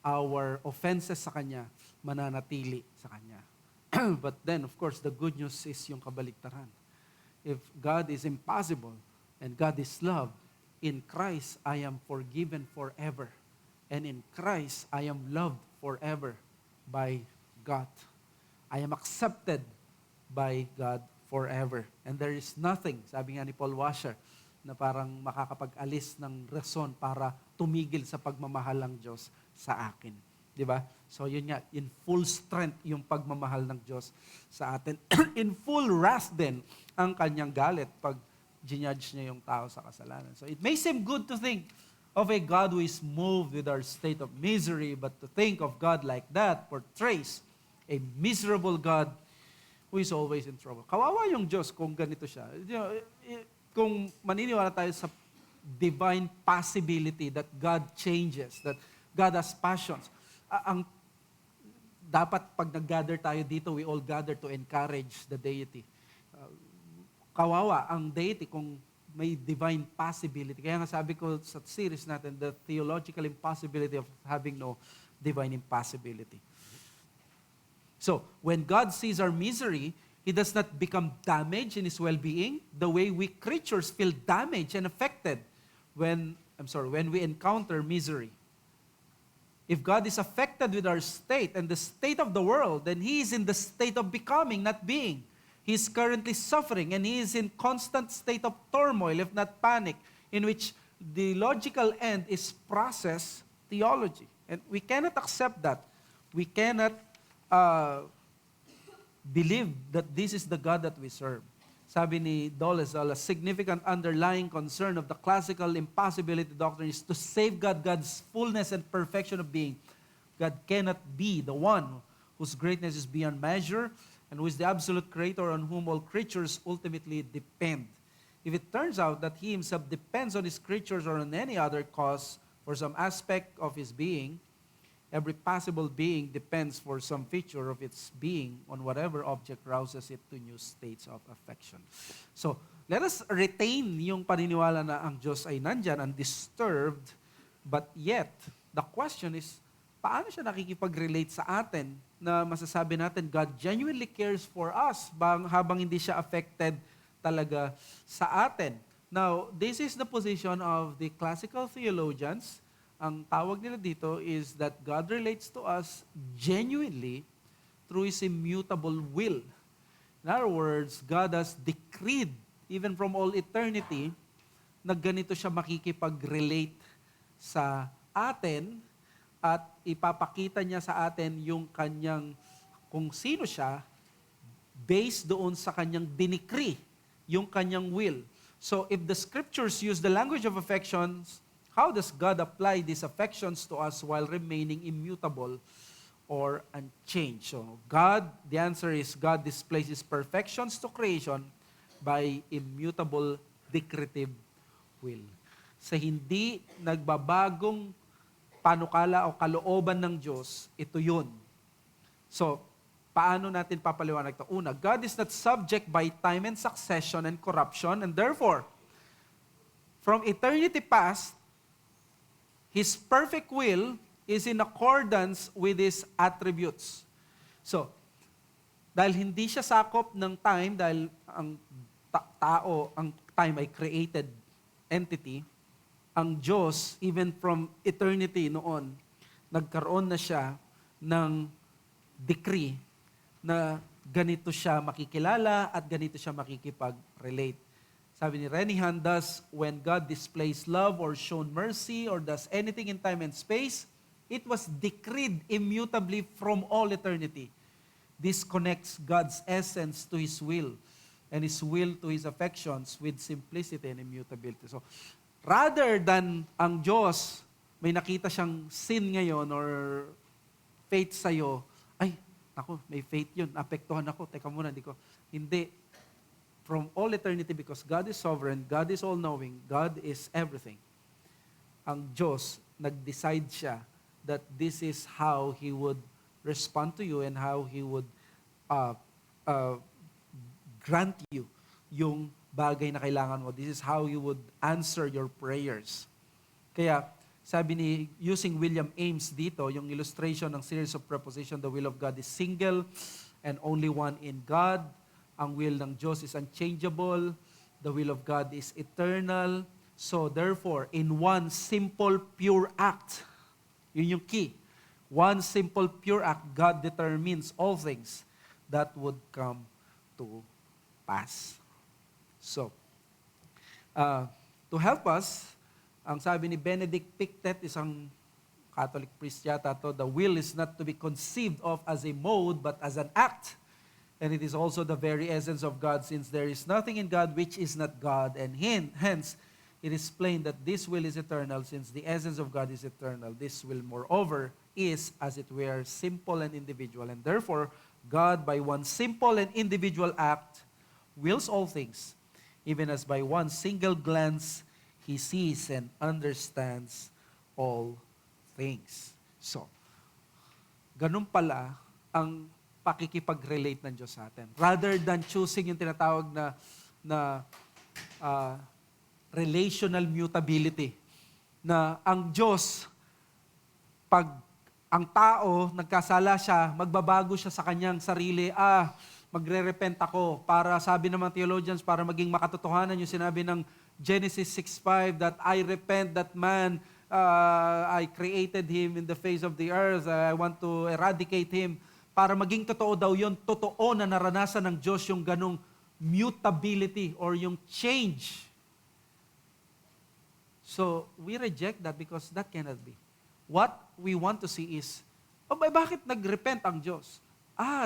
our offenses sa Kanya mananatili sa Kanya. But then, of course, the good news is yung kabaligtaran. If God is impossible and God is love, in Christ I am forgiven forever. And in Christ I am loved forever by God. I am accepted by God forever. And there is nothing, sabi nga ni Paul Washer, na parang makakapag-alis ng rason para tumigil sa pagmamahal ng Diyos sa akin. Di ba? So yun nga, in full strength yung pagmamahal ng Diyos sa atin. In full wrath din ang kanyang galit pag ginudge niya yung tao sa kasalanan. So it may seem good to think of a God who is moved with our state of misery, but to think of God like that portrays a miserable God who is always in trouble. Kawawa yung Diyos kung ganito siya. Kung maniniwala tayo sa divine possibility that God changes, that God has passions, ang dapat pag nag-gather tayo dito, we all gather to encourage the deity. Kawawa ang deity kung may divine possibility. Kaya nga sabi ko sa series natin, the theological impossibility of having no divine impossibility. So, when God sees our misery, He He does not become damaged in his well-being the way we creatures feel damaged and affected when we encounter misery. If God is affected with our state and the state of the world, then He is in the state of becoming, not being. He is currently suffering and He is in constant state of turmoil, if not panic, in which the logical end is process theology. And we cannot accept that. We cannot believe that this is the God that we serve. Sabi ni Dolezal, a significant underlying concern of the classical impossibility doctrine is to safeguard God's fullness and perfection of being. God cannot be the one whose greatness is beyond measure and who is the absolute creator on whom all creatures ultimately depend. If it turns out that He Himself depends on His creatures or on any other cause for some aspect of His being, every possible being depends for some feature of its being on whatever object rouses it to new states of affection. So, let us retain yung paniniwala na ang Diyos ay nandyan, undisturbed, but yet, the question is, paano siya nakikipag-relate sa atin na masasabi natin God genuinely cares for us habang hindi siya affected talaga sa atin? Now, this is the position of the classical theologians. Ang tawag nila dito is that God relates to us genuinely through His immutable will. In other words, God has decreed, even from all eternity, na ganito siya makikipag-relate sa atin at ipapakita niya sa atin yung kanyang, kung sino siya, based doon sa kanyang dinikri, yung kanyang will. So, if the scriptures use the language of affections, how does God apply these affections to us while remaining immutable or unchanged? So, the answer is God displays His perfections to creation by immutable decretive will. Sa hindi nagbabagong panukala o kalooban ng Diyos, ito yun. So, paano natin papaliwanag ito? Una, God is not subject by time and succession and corruption, and therefore, from eternity past, His perfect will is in accordance with His attributes. So, dahil hindi siya sakop ng time, dahil ang ang time ay created entity, ang Diyos, even from eternity noon, nagkaroon na siya ng decree na ganito siya makikilala at ganito siya makikipag-relate. Sabi ni Renihan, thus, when God displays love or shown mercy or does anything in time and space, it was decreed immutably from all eternity. This connects God's essence to His will and His will to His affections with simplicity and immutability. So, rather than ang Diyos, may nakita siyang sin ngayon or faith sa'yo, ay, ako, may faith yun, apektuhan ako, teka muna, hindi. From all eternity, because God is sovereign, God is all-knowing, God is everything. Ang Diyos, nag-decide siya that this is how He would respond to you and how He would grant you yung bagay na kailangan mo. This is how He would answer your prayers. Kaya, sabi ni, using William Ames dito, yung illustration ng series of preposition, the will of God is single and only one in God. Ang will ng Diyos is unchangeable. The will of God is eternal. So therefore, in one simple, pure act, yun yung key. One simple, pure act, God determines all things that would come to pass. So, to help us, ang sabi ni Benedict Pictet, isang Catholic priest yata to, the will is not to be conceived of as a mode, but as an act. And it is also the very essence of God, since there is nothing in God which is not God, and hence it is plain that this will is eternal, since the essence of God is eternal. This will, moreover, is, as it were, simple and individual, and therefore, God, by one simple and individual act, wills all things, even as by one single glance, He sees and understands all things. So, ganun pala ang pakikipag-relate ng Diyos sa atin. Rather than choosing yung tinatawag na relational mutability, na ang Diyos, pag ang tao, nagkasala siya, magbabago siya sa kanyang sarili, magre-repent ako para, sabi ng mga theologians, para maging makatotohanan yung sinabi ng Genesis 6:5 that I repent that man, I created him in the face of the earth, I want to eradicate him. Para maging totoo daw yun, totoo na naranasan ng Diyos yung ganong mutability or yung change. So, we reject that because that cannot be. What we want to see is, bakit nag-repent ang Diyos?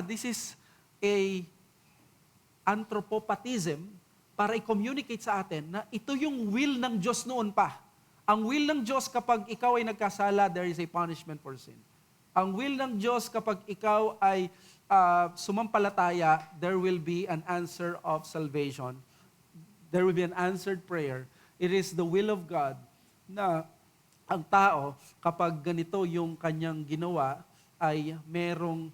This is a anthropopathism para i-communicate sa atin na ito yung will ng Diyos noon pa. Ang will ng Diyos kapag ikaw ay nagkasala, there is a punishment for sin. Ang will ng Diyos kapag ikaw ay sumampalataya, there will be an answer of salvation. There will be an answered prayer. It is the will of God na ang tao, kapag ganito yung kanyang ginawa, ay merong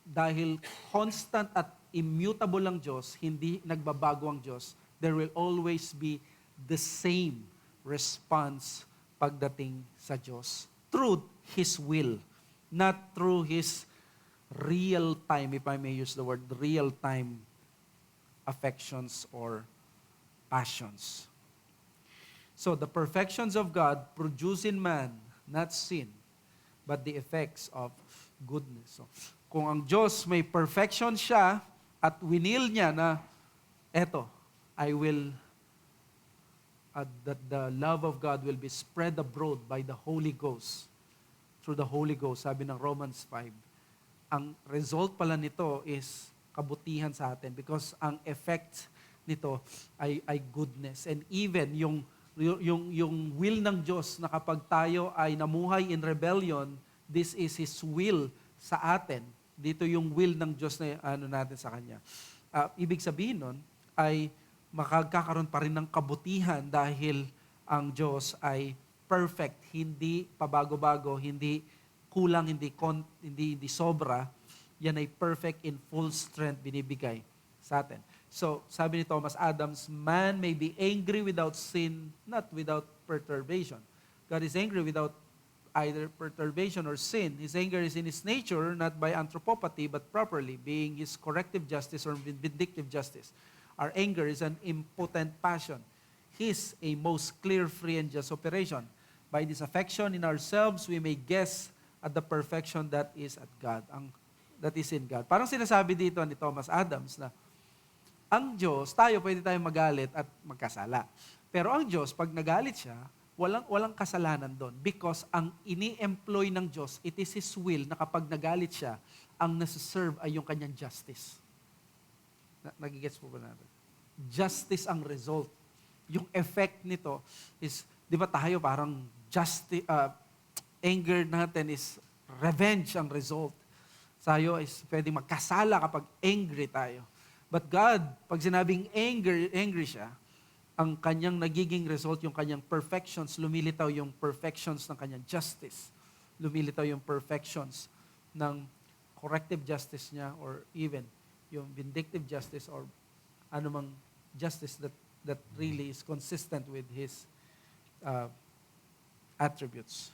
dahil constant at immutable ang Diyos, hindi nagbabago ang Diyos, there will always be the same response pagdating sa Diyos. Through His will, not through His real-time, if I may use the word, real-time affections or passions. So the perfections of God produce in man, not sin, but the effects of goodness. So, kung ang Diyos may perfection siya at winil niya na eto, I will that the love of God will be spread abroad by the Holy Ghost, through the Holy Ghost, sabi ng Romans 5. Ang result pala nito is kabutihan sa atin because ang effect nito ay goodness. And even yung will ng Diyos na kapag tayo ay namuhay in rebellion, this is His will sa atin. Dito yung will ng Diyos na natin sa Kanya. Ibig sabihin nun ay makagkakaroon pa rin ng kabutihan dahil ang Diyos ay perfect, hindi pabago-bago, hindi kulang, hindi sobra. Yan ay perfect in full strength binibigay sa atin. So, sabi ni Thomas Adams, man may be angry without sin, not without perturbation. God is angry without either perturbation or sin. His anger is in His nature, not by anthropopathy, but properly, being His corrective justice or vindictive justice. Our anger is an impotent passion. His a most clear, free, and just operation. By this affection in ourselves, we may guess at the perfection that is at God, that is in God. Parang sinasabi dito ni Thomas Adams na ang Diyos, pwede tayong magalit at magkasala. Pero ang Diyos, pag nagalit siya, walang kasalanan doon. Because ang ini-employ ng Diyos, it is His will na kapag nagalit siya, ang nasa-serve ay yung kanyang justice. Nagigets po ba natin? Justice ang result. Yung effect nito is, di ba tayo parang anger natin is revenge ang result. Tayo is pwedeng magkasala kapag angry tayo. But God, pag sinabing angry siya, ang kanyang nagiging result, yung kanyang perfections, lumilitaw yung perfections ng kanyang justice. Lumilitaw yung perfections ng corrective justice niya or even yung vindictive justice or anumang justice that really is consistent with His attributes.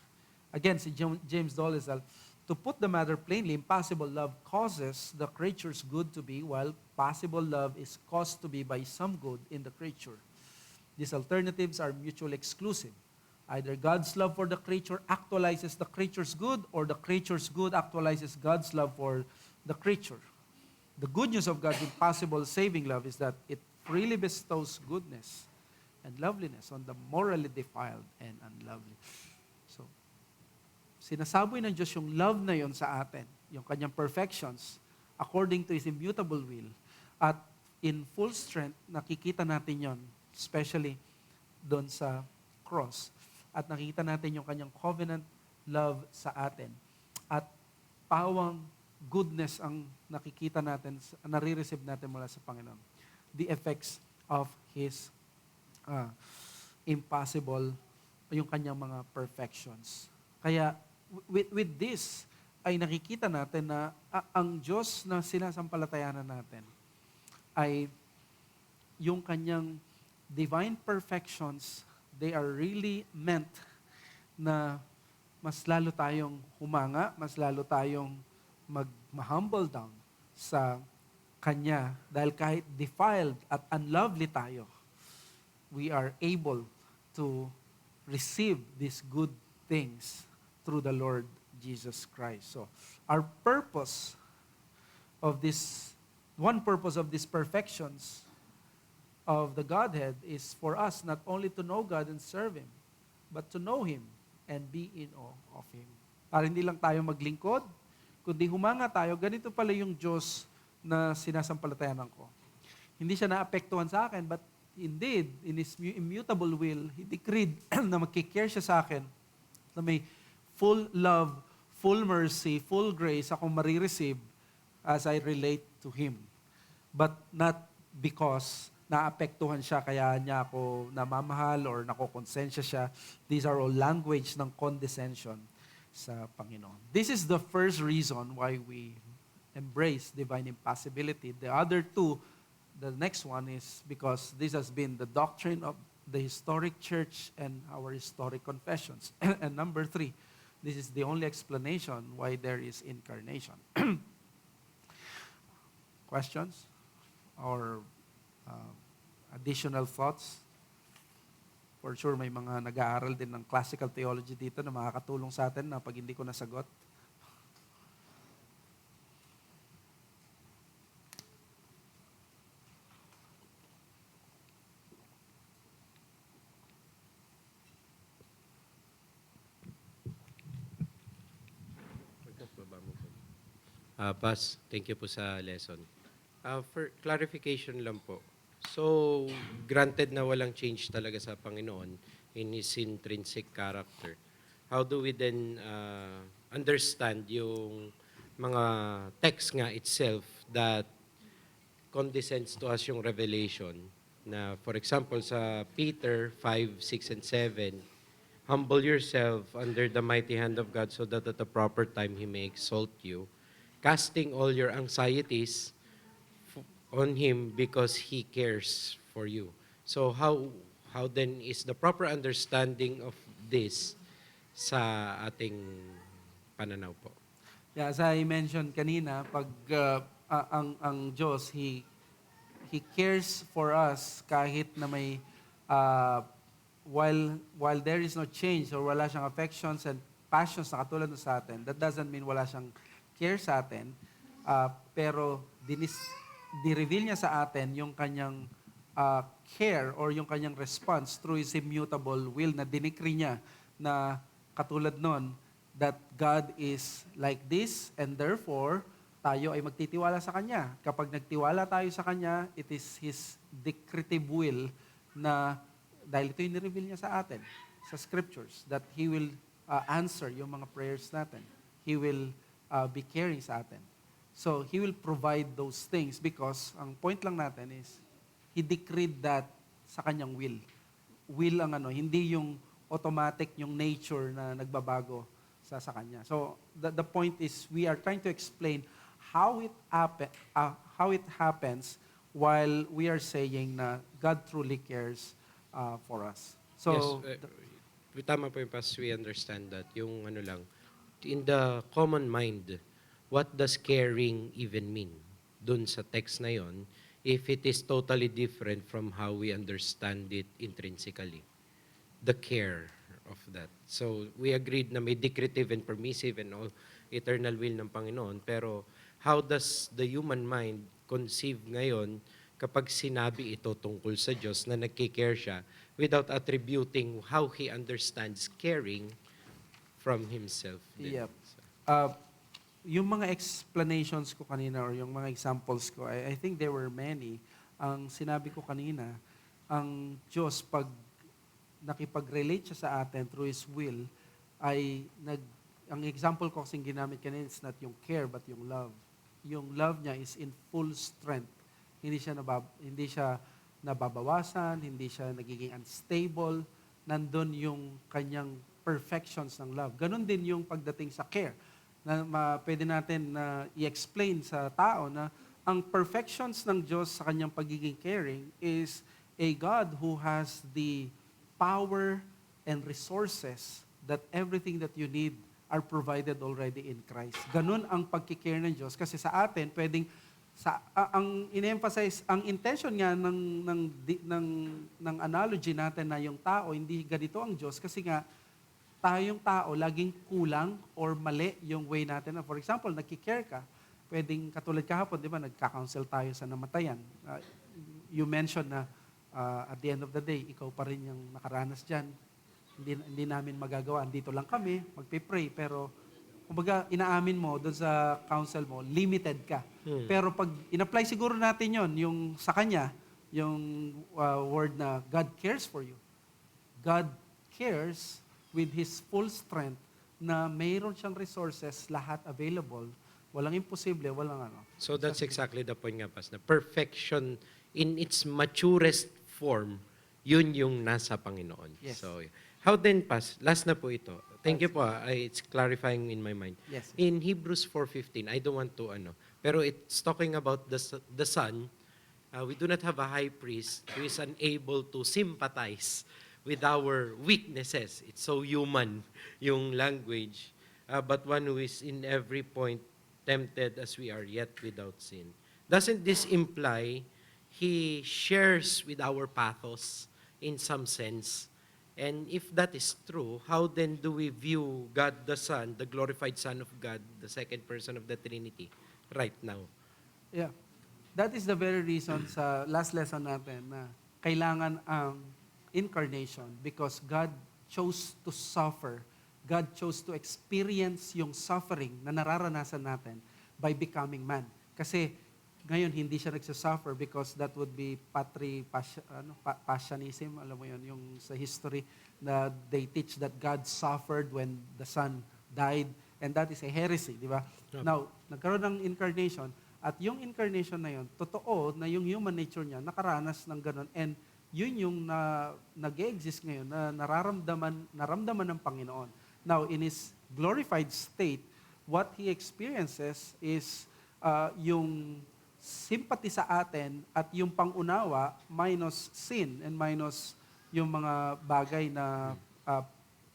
Again, si James Dolezal, to put the matter plainly, impossible love causes the creature's good to be, while possible love is caused to be by some good in the creature. These alternatives are mutually exclusive. Either God's love for the creature actualizes the creature's good, or the creature's good actualizes God's love for the creature. The good news of God's impossible saving love is that it freely bestows goodness and loveliness on the morally defiled and unlovely. So, sinasaboy ng Diyos yung love na yon sa atin, yung kanyang perfections, according to His immutable will, at in full strength, nakikita natin yon, especially doon sa cross. At nakikita natin yung kanyang covenant love sa atin. At pawang goodness ang nakikita natin, nare-receive natin mula sa Panginoon. The effects of His impossible, yung kanyang mga perfections. Kaya, with this, ay nakikita natin na ang Diyos na sinasampalatayanan natin ay yung kanyang divine perfections, they are really meant na mas lalo tayong humanga, mas lalo tayong mag-humble down sa Kanya. Dahil kahit defiled at unlovely tayo, we are able to receive these good things through the Lord Jesus Christ. So, our purpose of this, one purpose of these perfections of the Godhead is for us not only to know God and serve Him, but to know Him and be in awe of Him. Para hindi lang tayo maglingkod, kundi humanga tayo, ganito pala yung Diyos na sinasampalatayanan ko. Hindi siya naapektuhan sa akin, but indeed, in His immutable will, He decreed na magkikare siya sa akin, na may full love, full mercy, full grace akong marireceive as I relate to Him. But not because naapektuhan siya, kaya niya ako namamahal or nakokonsensya siya. These are all language ng condescension sa Panginoon. This is the first reason why we embrace divine impassibility. The other two, the next one is because this has been the doctrine of the historic church and our historic confessions. And number three, this is the only explanation why there is incarnation. Questions? Or additional thoughts? For sure, may mga nag-aaral din ng classical theology dito na makakatulong sa atin na pag hindi ko nasagot.
Pas, thank you po sa lesson. For clarification lang po. So, granted na walang change talaga sa Panginoon in His intrinsic character. How do we then understand yung mga text nga itself that condescends to us yung revelation na, for example, sa Peter 5, 6, and 7, humble yourself under the mighty hand of God so that at the proper time He may exalt you, casting all your anxieties on Him because He cares for you. So how then is the proper understanding of this sa ating pananaw po?
Yeah, as I mentioned kanina, pag ang Diyos, He cares for us kahit na may while there is no change or wala siyang affections and passions na katulad ng sa atin, that doesn't mean wala siyang care sa atin, pero di-reveal niya sa atin yung kanyang care or yung kanyang response through His immutable will na dinikri niya na katulad nun, that God is like this and therefore tayo ay magtitiwala sa Kanya. Kapag nagtiwala tayo sa Kanya, it is His decretive will na dahil ito yung nireveal niya sa atin, sa scriptures, that He will answer yung mga prayers natin. He will be caring sa atin. So, He will provide those things because ang point lang natin is, He decreed that sa Kanyang will. Will ang hindi yung automatic, yung nature na nagbabago sa Kanya. So, the point is, we are trying to explain how it happens while we are saying na God truly cares for us. So,
yes, tama po yung pas, we understand that. Yung lang, in the common mind, what does caring even mean? Dun sa text na yon, if it is totally different from how we understand it intrinsically. The care of that. So, we agreed na may decretive and permissive and all eternal will ng Panginoon, pero how does the human mind conceive ngayon kapag sinabi ito tungkol sa Diyos na nagkikare siya without attributing how He understands caring from Himself? Din.
yep. Yung mga explanations ko kanina or yung mga examples ko, I think there were many. Ang sinabi ko kanina, ang Diyos pag nakipag-relate siya sa atin through His will, ay ang example ko kasing ginamit kanina is not yung care but yung love. Yung love niya is in full strength. Hindi siya nababawasan, hindi siya nagiging unstable. Nandun yung kanyang perfections ng love. Ganon din yung pagdating sa care. Na pwede natin na i-explain sa tao na ang perfections ng Diyos sa kanyang pagiging caring is a God who has the power and resources that everything that you need are provided already in Christ. Ganun ang pagkikare ng Diyos. Kasi sa atin, pwedeng ang in-emphasize, ang intention nga ng analogy natin na yung tao, hindi ganito ang Diyos kasi nga tayong tao laging kulang or mali yung way natin. For example, nagki-care ka, pwedeng katulad kahapon, di ba, nagka-counsel tayo sa namatayan. You mentioned na at the end of the day, ikaw pa rin yung nakaranas dyan. Hindi namin magagawa. Andito lang kami, magpipray, pero kumbaga, inaamin mo doon sa counsel mo, limited ka. Pero pag in-apply siguro natin yon yung sa kanya, yung word na God cares for you. God cares with His full strength na mayroon siyang resources, lahat available. Walang imposible, walang ano.
So that's exactly the point nga, Pas, na perfection in its maturest form, yun yung nasa Panginoon.
Yes.
So, how then, Pas, last na po ito. Thank you po. It's clarifying in my mind.
Yes.
In Hebrews 4:15, I don't want to pero it's talking about the Son. We do not have a high priest who is unable to sympathize with our weaknesses. It's so human, yung language. But one who is in every point tempted as we are, yet without sin. Doesn't this imply He shares with our pathos in some sense? And if that is true, how then do we view God the Son, the glorified Son of God, the second person of the Trinity, right now?
Yeah. That is the very reason sa last lesson natin na kailangan ang incarnation because God chose to suffer. God chose to experience yung suffering na nararanasan natin by becoming man. Kasi ngayon, hindi siya nagsasuffer because that would be Passionism, alam mo yun, yung sa history na they teach that God suffered when the Son died, and that is a heresy, di ba?
Yep.
Now, nagkaroon ng incarnation, at yung incarnation na yun, totoo na yung human nature niya nakaranas ng ganun, and yun yung nag-exist ngayon, na naramdaman ng Panginoon. Now, in His glorified state, what He experiences is yung sympathy sa atin at yung pangunawa minus sin and minus yung mga bagay na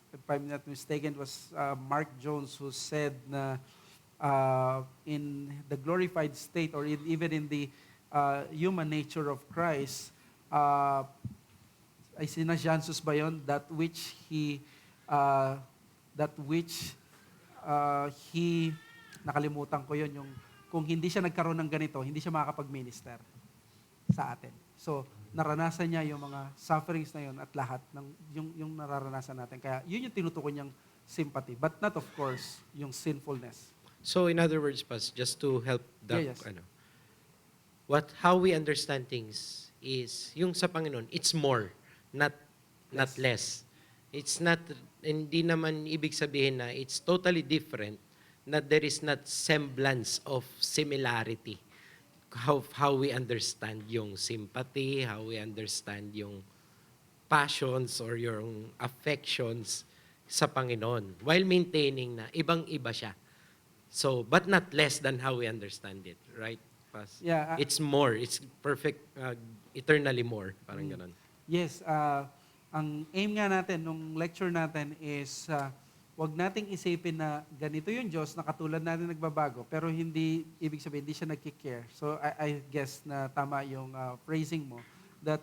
if I'm not mistaken was Mark Jones who said na in the glorified state or even in the human nature of Christ ay sinasyansus ba yun? That which he nakalimutan ko yun yung kung hindi siya nagkaroon ng ganito, hindi siya makakapag-minister sa atin. So, naranasan niya yung mga sufferings na yun at lahat ng yung nararanasan natin. Kaya yun yung tinutukoy niyang sympathy. But not, of course, yung sinfulness.
So in other words, Pas, just to help the,
Yes.
how we understand things is, yung sa Panginoon, it's more, not
Yes.
less. It's not, hindi naman ibig sabihin na it's totally different, na there is not semblance of similarity. How we understand yung sympathy, how we understand yung passions or yung affections sa Panginoon, while maintaining na ibang-iba siya. So, but not less than how we understand it, right? Pas?
Yeah,
It's more, it's perfect, eternally more, parang ganon.
Yes, ang aim nga natin nung lecture natin is wag nating isipin na ganito yung Diyos na katulad natin nagbabago, pero hindi, ibig sabihin, hindi siya nagki-care. So I guess na tama yung phrasing mo, that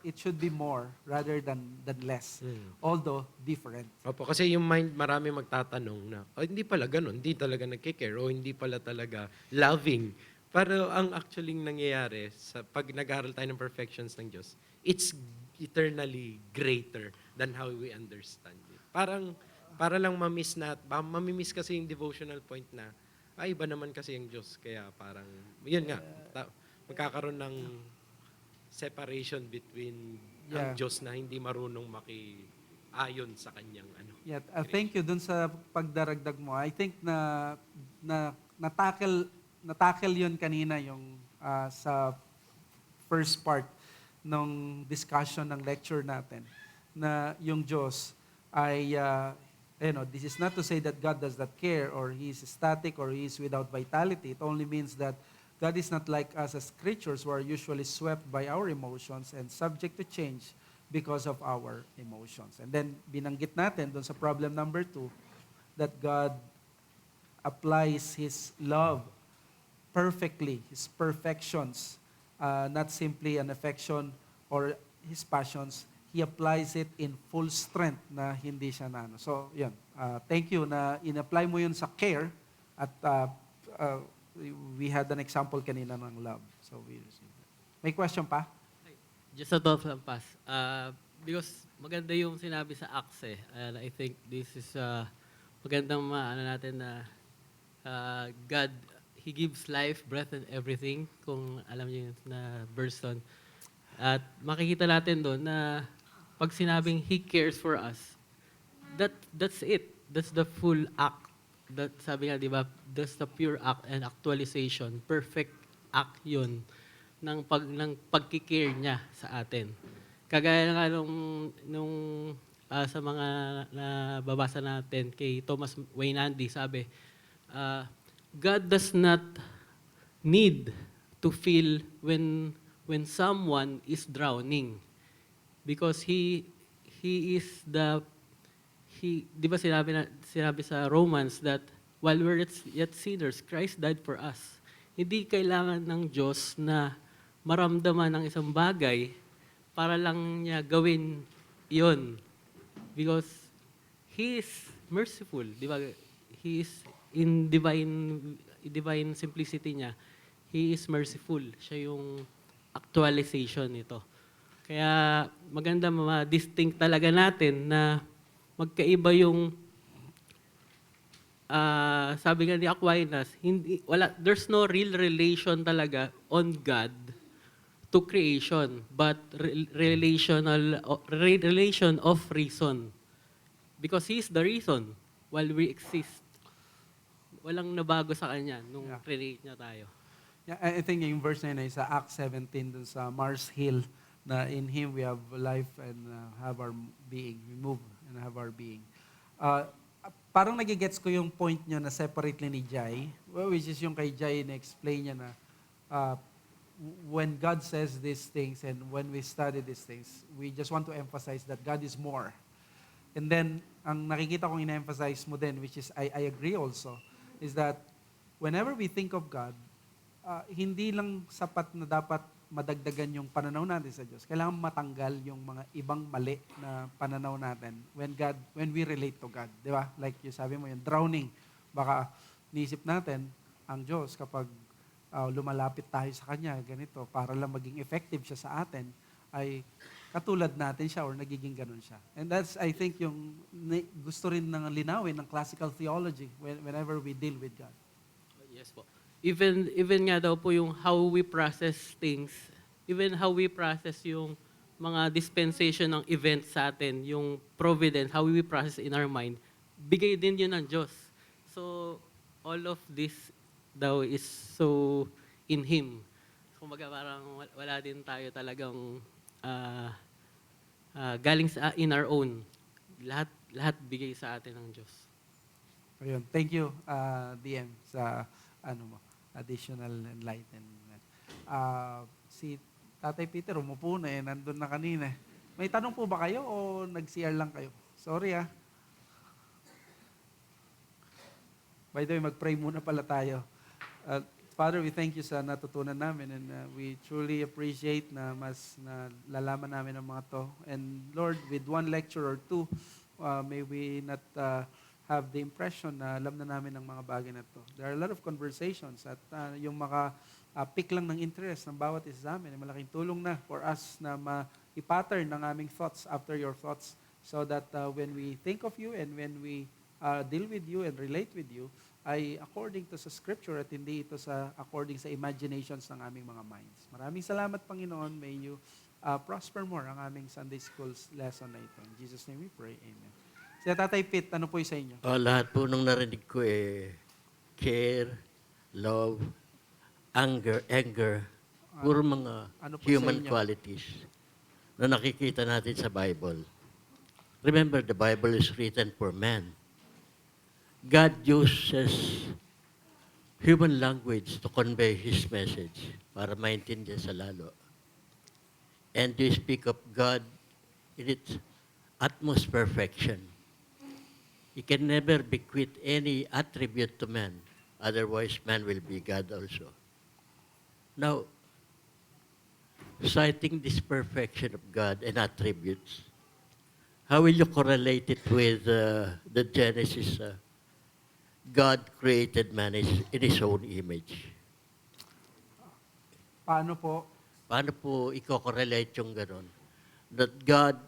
it should be more rather than less, although different.
Opo, kasi yung mind, marami magtatanong na, hindi pala ganun, hindi talaga nagki-care, o hindi pala talaga loving. Pero ang actually nangyayari, sa pag nag-aaral tayo ng perfections ng Diyos, it's eternally greater than how we understand it. Para lang mamimiss kasi yung devotional point na, iba naman kasi yung Diyos. Kaya parang, yun nga, magkakaroon ng separation between ang Diyos na hindi marunong maki-ayon sa kanyang ano.
Yeah, thank you dun sa pagdaragdag mo. I think na na-tackle yun kanina yung sa first part ng discussion ng lecture natin na yung Diyos ay this is not to say that God does not care or He is static or He is without vitality. It only means that God is not like us as creatures who are usually swept by our emotions and subject to change because of our emotions. And then binanggit natin doon sa problem number 2 that God applies His love perfectly, His perfections, not simply an affection or His passions. He applies it in full strength na hindi siya na ano. So, yan. Thank you na in-apply mo yun sa care at uh, we had an example kanina ng love. So, we received that. May question pa?
Just a thought lang, Pas. Because maganda yung sinabi sa Acts eh. And I think this is magandang maano natin na God, He gives life, breath, and everything. Kung alam niyo yun na verse doon. At makikita natin doon na pag sinabing He cares for us, that's it. That's the full act. That sabi nga, di ba, that's the pure act and actualization. Perfect act yun ng pagkikare niya sa atin. Kagaya nga nung sa mga nababasa natin kay Thomas Waynandi, sabi, God does not need to feel when someone is drowning because he is di ba sinabi sa Romans that while we're yet sinners, Christ died for us. Hindi kailangan ng Diyos na maramdaman ng isang bagay para lang niya gawin iyon. Because He is merciful. Di ba? He is in divine simplicity niya. He is merciful. Siya yung actualization nito. Kaya maganda ma-distinct talaga natin na magkaiba yung sabi nga ni Aquinas, there's no real relation talaga on God to creation, but relation of reason. Because He is the reason while we exist. Walang nabago sa Kanya nung create niya tayo.
Yeah, I think yung verse na yun ay sa Acts 17 dun sa Mars Hill na in Him we have life and have our being. We move and have our being. Parang nagigets ko yung point nyo na separately ni Jai, which is yung kay Jai na-explain niya na when God says these things and when we study these things, we just want to emphasize that God is more. And then, ang nakikita kong ina-emphasize mo din, which is I agree also, is that whenever we think of God, hindi lang sapat na dapat madagdagan yung pananaw natin sa Diyos. Kailangan matanggal yung mga ibang mali na pananaw natin when we relate to God. Di ba? Like yung sabi mo, yung drowning. Baka niisip natin ang Diyos kapag lumalapit tayo sa Kanya, ganito, para lang maging effective siya sa atin, ay katulad natin siya or nagiging ganun siya. And that's, I think, yung gusto rin ng linawin ng classical theology whenever we deal with God.
Yes po. Even nga daw po yung how we process things, even how we process yung mga dispensation ng events sa atin, yung providence, how we process in our mind, bigay din yun ng Diyos. So, all of this daw is so in Him. Kumbaga parang wala din tayo talagang galing sa in our own. Lahat bigay sa atin ng Diyos.
Ayun. Thank you, DM, sa additional enlightenment. Si Tatay Peter, umupo na nandun na kanina. May tanong po ba kayo o nag-CR lang kayo? Sorry By the way, mag-pray muna pala tayo. Father, we thank you sa natutunan namin and we truly appreciate na mas nalalaman namin ang mga to. And Lord, with one lecture or two, may we not have the impression na alam na namin ang mga bagay na to. There are a lot of conversations at yung pick lang ng interest ng bawat isa sa amin ay malaking tulong na for us na ma-pattern ng aming thoughts after your thoughts so that when we think of you and when we deal with you and relate with you, ay according to sa scripture at hindi ito according sa imaginations ng aming mga minds. Maraming salamat, Panginoon. May you prosper more ang aming Sunday School's lesson na ito. In Jesus' name we pray. Amen. Siya Tatay Pete, ano po yung sa inyo?
Lahat po nung narinig ko care, love, anger, puro mga
Ano po
human
sa inyo?
qualities na nakikita natin sa Bible. Remember, the Bible is written for man. God uses human language to convey His message para maintindihan sa lalo. And to speak of God in its utmost perfection. He can never bequeath any attribute to man. Otherwise, man will be God also. Now, citing this perfection of God and attributes, how will you correlate it with the Genesis? God created man in His own image.
Paano po?
Paano po i-correlate yung gano'n? That God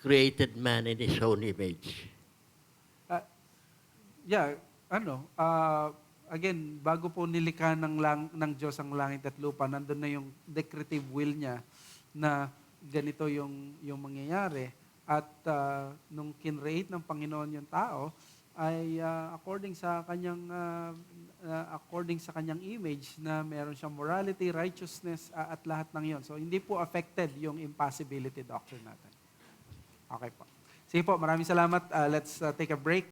created man in His own image.
Again, bago po nilikha ng Diyos ang langit at lupa, nandun na yung decretive will niya na ganito yung mangyayari. At nung kinreate ng Panginoon yung tao, ay according sa kanyang image na meron siyang morality, righteousness, at lahat ng yon. So hindi po affected yung impossibility doctrine natin. Okay po. Sige po, maraming salamat. Let's take a break.